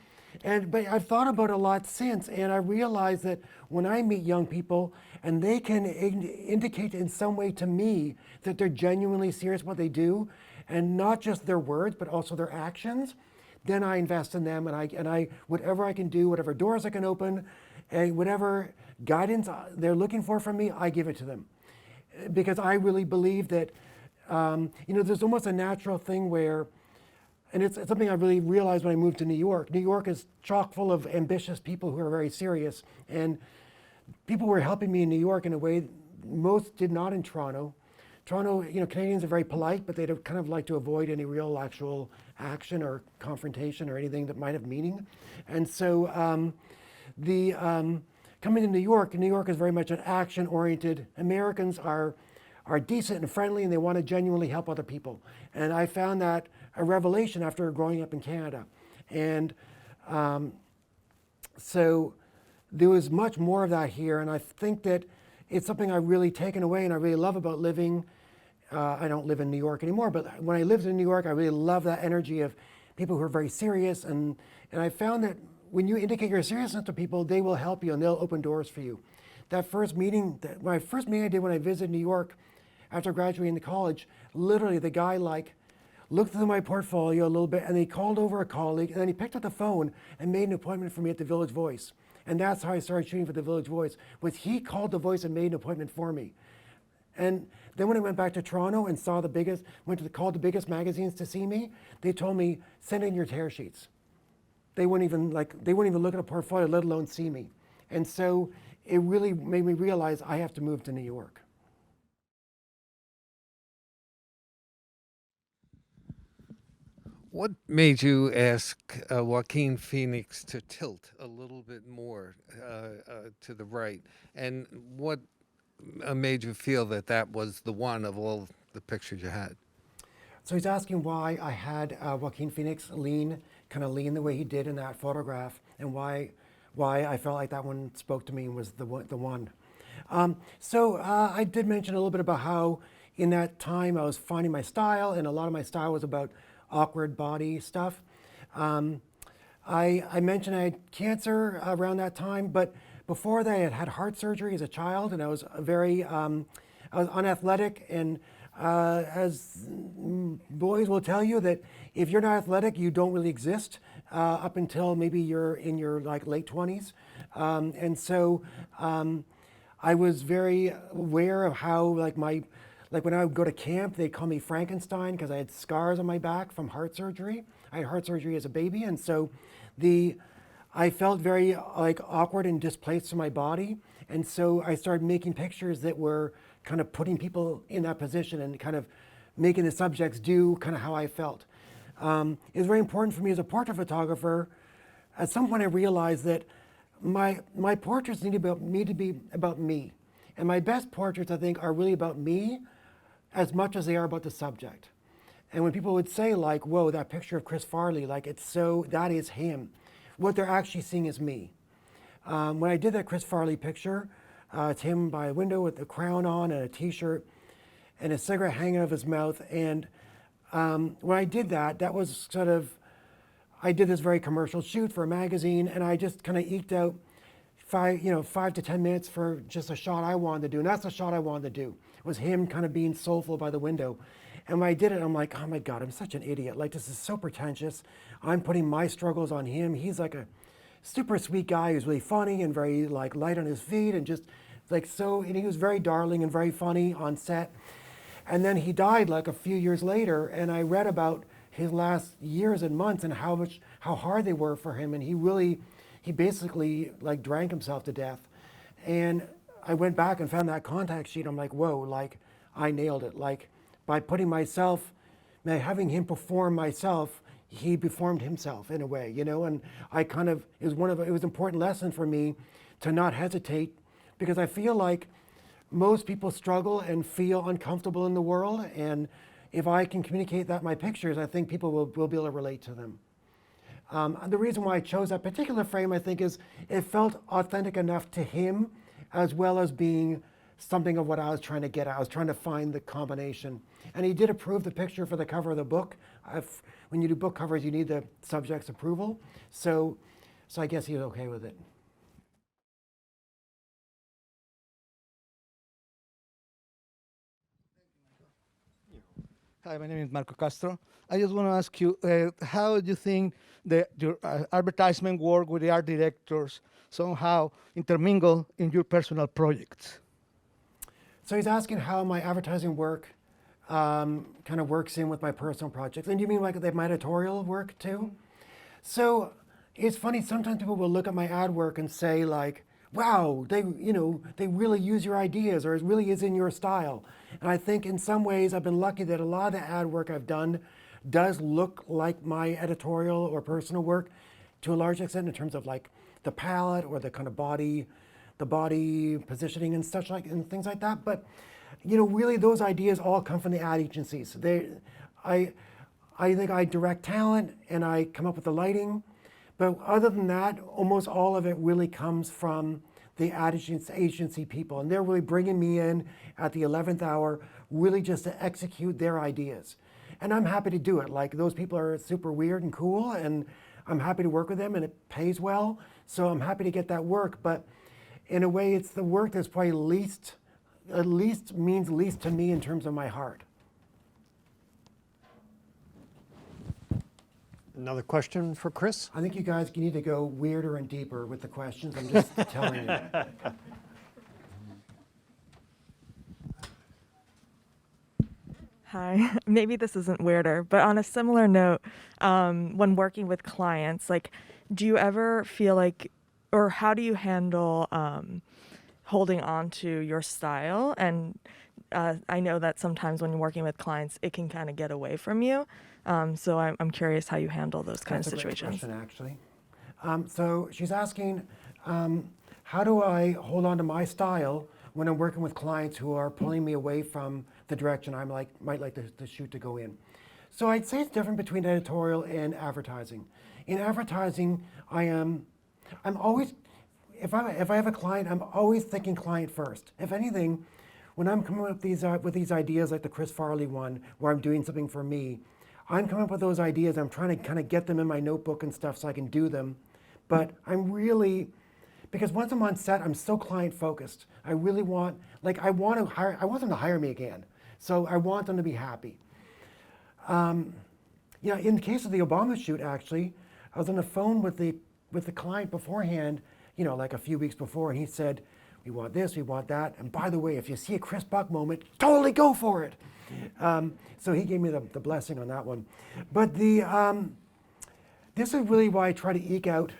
But I've thought about it a lot since, and I realized that when I meet young people and they can indicate in some way to me that they're genuinely serious what they do, and not just their words, but also their actions, then I invest in them, and I whatever I can do, whatever doors I can open, and whatever guidance they're looking for from me, I give it to them. Because I really believe that, there's almost a natural thing where, and it's something I really realized when I moved to New York. New York is chock full of ambitious people who are very serious, and people were helping me in New York in a way most did not in Toronto. Toronto, Canadians are very polite, but they'd kind of like to avoid any real actual action or confrontation or anything that might have meaning. And so coming to New York is very much an action-oriented. Americans are decent and friendly, and they want to genuinely help other people. And I found that a revelation after growing up in Canada. And so there was much more of that here, and I think that it's something I've really taken away and I really love about living. I don't live in New York anymore, but when I lived in New York, I really love that energy of people who are very serious. And I found that when you indicate your seriousness to people, they will help you and they'll open doors for you. My first meeting I did when I visited New York after graduating the college, literally the guy looked through my portfolio a little bit, and he called over a colleague, and then he picked up the phone and made an appointment for me at the Village Voice. And that's how I started shooting for the Village Voice, was he called the Voice and made an appointment for me. And then when I went back to Toronto and called the biggest magazines to see me, they told me, send in your tear sheets. They wouldn't even look at a portfolio, let alone see me. And so it really made me realize I have to move to New York. What made you ask Joaquin Phoenix to tilt a little bit more to the right? And what made you feel that was the one of all the pictures you had. So he's asking why I had Joaquin Phoenix kind of lean the way he did in that photograph, and why I felt like that one spoke to me and was the one. So I did mention a little bit about how in that time I was finding my style, and a lot of my style was about awkward body stuff. I mentioned I had cancer around that time, but before that I had had heart surgery as a child, and I was I was unathletic, and as boys will tell you that if you're not athletic, you don't really exist up until maybe you're in your like late 20s. And so I was very aware of how like when I would go to camp, they'd call me Frankenstein because I had scars on my back from heart surgery. I had heart surgery as a baby, and so I felt very like awkward and displaced in my body. And so I started making pictures that were kind of putting people in that position and kind of making the subjects do kind of how I felt. It was very important for me as a portrait photographer. At some point I realized that my portraits need to be about me. And my best portraits, I think, are really about me as much as they are about the subject. And when people would say like, whoa, that picture of Chris Farley, like that is him. What they're actually seeing is me. When I did that Chris Farley picture, it's him by a window with a crown on and a t-shirt and a cigarette hanging out of his mouth. And when I did that, that was sort of, I did this very commercial shoot for a magazine, and I just kind of eked out 5 to 10 minutes for just a shot I wanted to do. And that's the shot I wanted to do. It was him kind of being soulful by the window. And when I did it, I'm like, oh my God, I'm such an idiot. Like, this is so pretentious. I'm putting my struggles on him. He's like a super sweet guy who's really funny and very like light on his feet and just like so, and he was very darling and very funny on set. And then he died like a few years later, and I read about his last years and months and how hard they were for him, and he basically like drank himself to death. And I went back and found that contact sheet. I'm like, whoa, like I nailed it. Like by putting myself, by having him perform myself, he performed himself in a way, you know. And I kind of, it was an important lesson for me to not hesitate, because I feel like most people struggle and feel uncomfortable in the world, and if I can communicate that in my pictures, I think people will be able to relate to them. The reason why I chose that particular frame, I think, is it felt authentic enough to him, as well as being something of what I was trying to get at. I was trying to find the combination. And he did approve the picture for the cover of the book. When you do book covers, you need the subject's approval. So I guess he was okay with it. Hi, my name is Marco Castro. I just want to ask you, how do you think your advertisement work with the art directors somehow intermingle in your personal projects? So he's asking how my advertising work kind of works in with my personal projects. And you mean like my editorial work too? So it's funny, sometimes people will look at my ad work and say like, wow, they really use your ideas, or it really is in your style. And I think in some ways I've been lucky that a lot of the ad work I've done does look like my editorial or personal work to a large extent, in terms of like the palette or the kind of body positioning and such like, and things like that. But really those ideas all come from the ad agencies. I think I direct talent and I come up with the lighting. But other than that, almost all of it really comes from the ad agency people. And they're really bringing me in at the 11th hour, really just to execute their ideas. And I'm happy to do it. Like, those people are super weird and cool, and I'm happy to work with them, and it pays well. So I'm happy to get that work. But in a way, it's the work that's probably means least to me in terms of my heart. Another question for Chris? I think you guys need to go weirder and deeper with the questions. I'm just telling you. Hi, maybe this isn't weirder, but on a similar note, when working with clients, like, do you ever feel like, or how do you handle holding on to your style? And I know that sometimes when you're working with clients, it can kind of get away from you. So I'm curious how you handle those kind of situations. That's a great question, actually. So she's asking, how do I hold on to my style when I'm working with clients who are pulling me away from the direction I might like the shoot to go in. So I'd say it's different between editorial and advertising. In advertising, I'm always, if I have a client, I'm always thinking client first. If anything, when I'm coming up with these ideas like the Chris Farley one, where I'm doing something for me, I'm coming up with those ideas, I'm trying to kind of get them in my notebook and stuff so I can do them. But I'm really, because once I'm on set, I'm so client focused. I really want, I want them to hire me again. So I want them to be happy. In the case of the Obama shoot, actually, I was on the phone with the client beforehand, like a few weeks before, and he said, we want this, we want that, and by the way, if you see a Chris Buck moment, totally go for it. So he gave me the blessing on that one. But this is really why I try to eke out,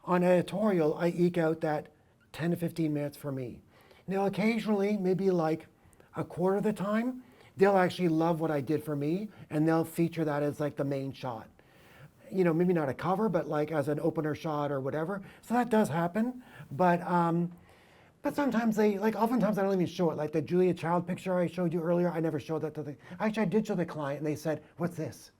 on editorial, I eke out that 10 to 15 minutes for me. Now, occasionally, maybe like a quarter of the time, they'll actually love what I did for me, and they'll feature that as like the main shot. Maybe not a cover, but like as an opener shot or whatever. So that does happen, but sometimes oftentimes I don't even show it. Like the Julia Child picture I showed you earlier, I never showed that to actually I did show the client, and they said, what's this?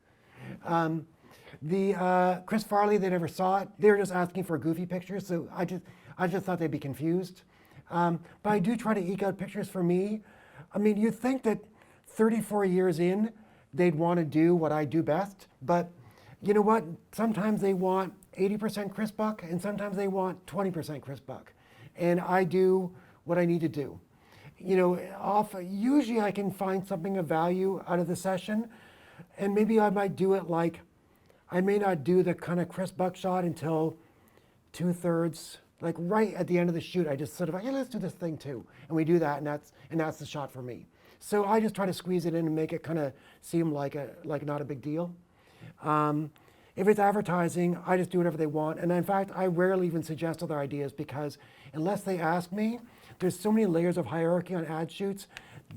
The Chris Farley, they never saw it. They were just asking for goofy pictures, so I just thought they'd be confused. But I do try to eke out pictures for me. I mean, you'd think that 34 years in, they'd want to do what I do best, but you know what? Sometimes they want 80% Chris Buck, and sometimes they want 20% Chris Buck. And I do what I need to do. Usually I can find something of value out of the session, and maybe I might do it I may not do the kind of Chris Buck shot until 2/3, like right at the end of the shoot. I just sort of, hey, let's do this thing too. And we do that, and that's the shot for me. So I just try to squeeze it in and make it kind of seem like not a big deal. If it's advertising, I just do whatever they want. And in fact, I rarely even suggest other ideas because unless they ask me, there's so many layers of hierarchy on ad shoots,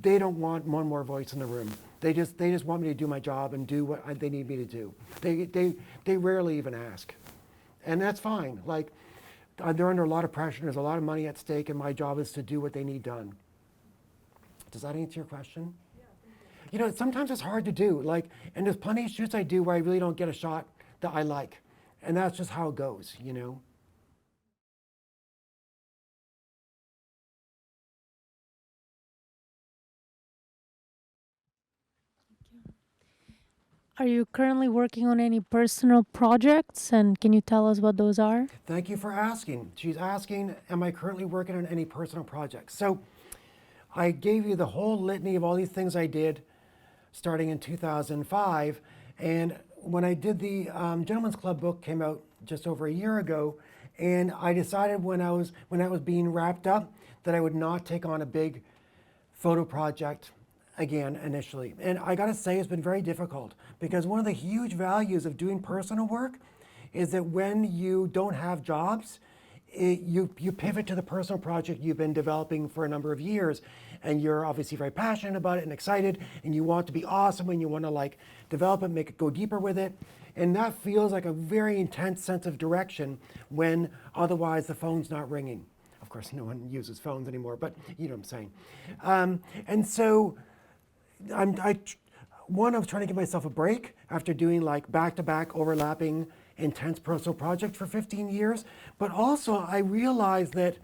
they don't want one more voice in the room. They just want me to do my job and do what they need me to do. They rarely even ask. And that's fine. They're under a lot of pressure, there's a lot of money at stake, and my job is to do what they need done. Does that answer your question? Sometimes it's hard to do. And there's plenty of shoots I do where I really don't get a shot that I like. And that's just how it goes, Are you currently working on any personal projects, and can you tell us what those are? Thank you for asking. She's asking, am I currently working on any personal projects? So I gave you the whole litany of all these things I did starting in 2005. And when I did the Gentleman's Club book, came out just over a year ago, and I decided when that was being wrapped up that I would not take on a big photo project again initially. And I gotta say, it's been very difficult because one of the huge values of doing personal work is that when you don't have jobs, you pivot to the personal project you've been developing for a number of years, and you're obviously very passionate about it and excited, and you want to be awesome, and you want to develop it, go deeper with it, and that feels like a very intense sense of direction when otherwise the phone's not ringing. Of course, no one uses phones anymore, but you know what I'm saying. And so I was trying to give myself a break after doing back-to-back overlapping intense personal project for 15 years, but also I realized that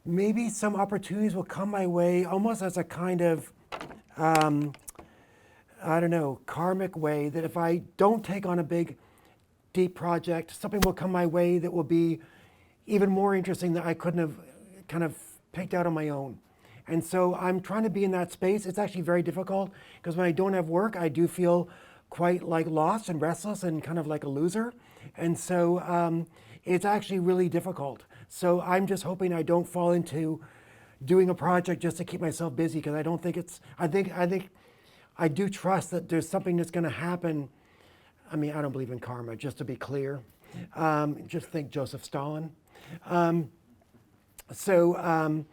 maybe some opportunities will come my way almost as a kind of, karmic way, that if I don't take on a big, deep project, something will come my way that will be even more interesting that I couldn't have kind of picked out on my own. And so I'm trying to be in that space. It's actually very difficult because when I don't have work, I do feel quite lost and restless and kind of like a loser. And so it's actually really difficult. So I'm just hoping I don't fall into doing a project just to keep myself busy, because I don't think I do trust that there's something that's going to happen. I mean, I don't believe in karma, just to be clear. Just think Joseph Stalin. So I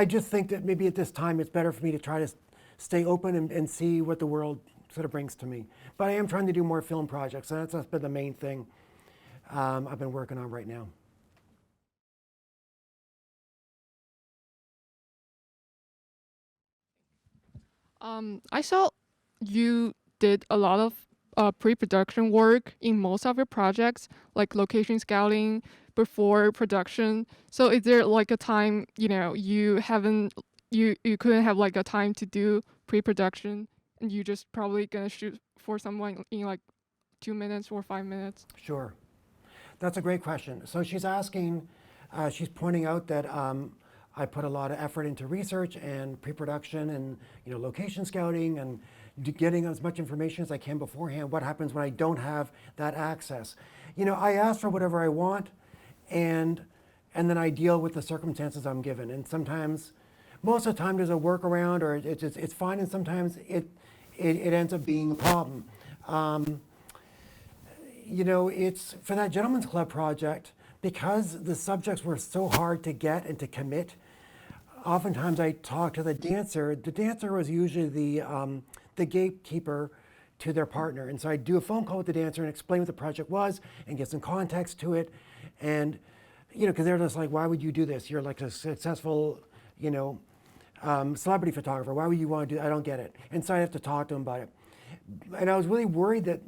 just think that maybe at this time it's better for me to try to stay open and see what the world sort of brings to me. But I am trying to do more film projects, and that's been the main thing I've been working on right now. I saw you did a lot of pre-production work in most of your projects, like location scouting before production. So is there like a time, you couldn't have like a time to do pre-production and you just probably gonna shoot for someone in like 2 minutes or 5 minutes? Sure. That's a great question. So she's asking, she's pointing out that I put a lot of effort into research and pre-production and location scouting and getting as much information as I can beforehand. What happens when I don't have that access? I ask for whatever I want, and then I deal with the circumstances I'm given. And sometimes, most of the time, there's a workaround, or it's fine, and sometimes it ends up being a problem. It's for that Gentlemen's Club project, because the subjects were so hard to get and to commit. Oftentimes I talk to the dancer. The dancer was usually the gatekeeper to their partner. And so I do a phone call with the dancer and explain what the project was and get some context to it. And, because they're just like, why would you do this? You're like a successful, celebrity photographer. Why would you want to do that? I don't get it. And so I have to talk to them about it. And I was really worried that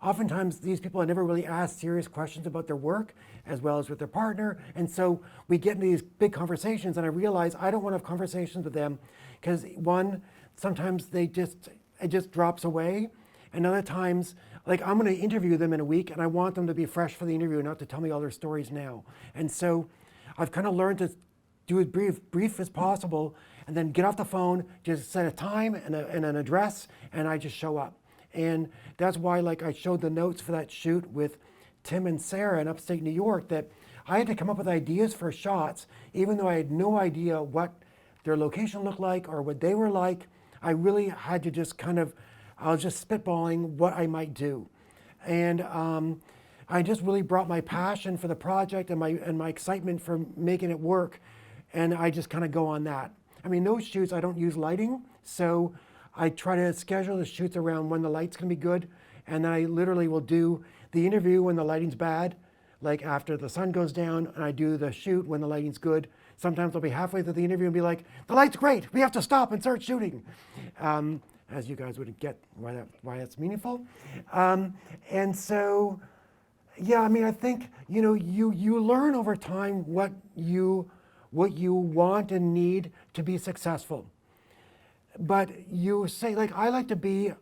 oftentimes these people had never really asked serious questions about their work as well as with their partner. And so we get into these big conversations, and I realize I don't want to have conversations with them because one, sometimes it just drops away. And other times, like I'm going to interview them in a week and I want them to be fresh for the interview, not to tell me all their stories now. And so I've kind of learned to do it brief as possible and then get off the phone, just set a time and an address, and I just show up. And that's why, like, I showed the notes for that shoot with Tim and Sarah in upstate New York, that I had to come up with ideas for shots, even though I had no idea what their location looked like or what they were like. I really had to just I was just spitballing what I might do. And I just really brought my passion for the project and my excitement for making it work. And I just kind of go on that. I mean, those shoots, I don't use lighting, so I try to schedule the shoots around when the light's gonna be good, and then I literally will do the interview when the lighting's bad, like after the sun goes down, and I do the shoot when the lighting's good. Sometimes I'll be halfway through the interview and be like, the light's great, we have to stop and start shooting. As you guys would get why that's meaningful. And so, yeah, I mean, I think, you learn over time what you want and need to be successful. But you say, like, I like to be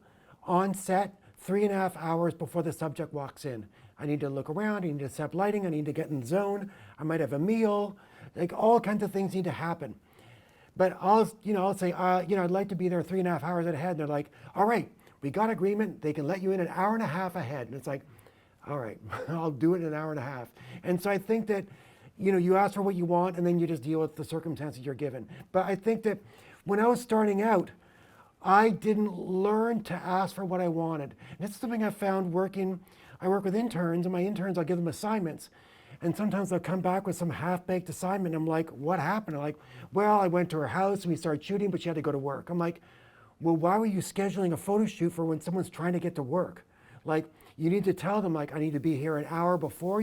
on set 3.5 hours before the subject walks in. I need to look around, I need to set up lighting, I need to get in the zone, I might have a meal, like all kinds of things need to happen. But I'll say, I'd like to be there 3.5 hours ahead. And they're like, all right, we got agreement, they can let you in an hour and a half ahead. And it's like, all right, I'll do it in an hour and a half. And so I think that, you ask for what you want and then you just deal with the circumstances you're given. But I think that when I was starting out, I didn't learn to ask for what I wanted. And it's something I found working. I work with interns, and my interns, I'll give them assignments. And sometimes they'll come back with some half-baked assignment. I'm like, what happened? I'm like, well, I went to her house and we started shooting, but she had to go to work. I'm like, well, why were you scheduling a photo shoot for when someone's trying to get to work? Like, you need to tell them, like, I need to be here an hour before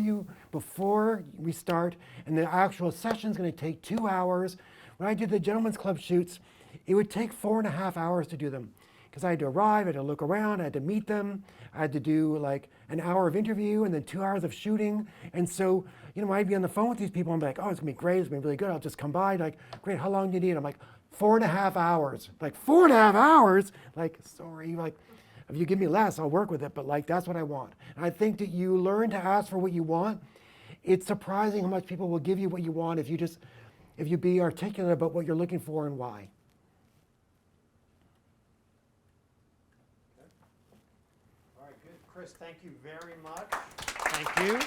we start, and the actual session's gonna take 2 hours. When I did the Gentlemen's Club shoots, it would take 4.5 hours to do them because I had to arrive, I had to look around, I had to meet them, I had to do like an hour of interview and then 2 hours of shooting. And so, I'd be on the phone with these people, I'm like, oh, it's gonna be great, it's gonna be really good, I'll just come by, like, great, how long do you need? I'm like, 4.5 hours. Like, 4.5 hours? Like, sorry, like, if you give me less, I'll work with it, but like, that's what I want. And I think that you learn to ask for what you want. It's surprising how much people will give you what you want if you be articulate about what you're looking for and why. All right, good. Chris, thank you very much. Thank you.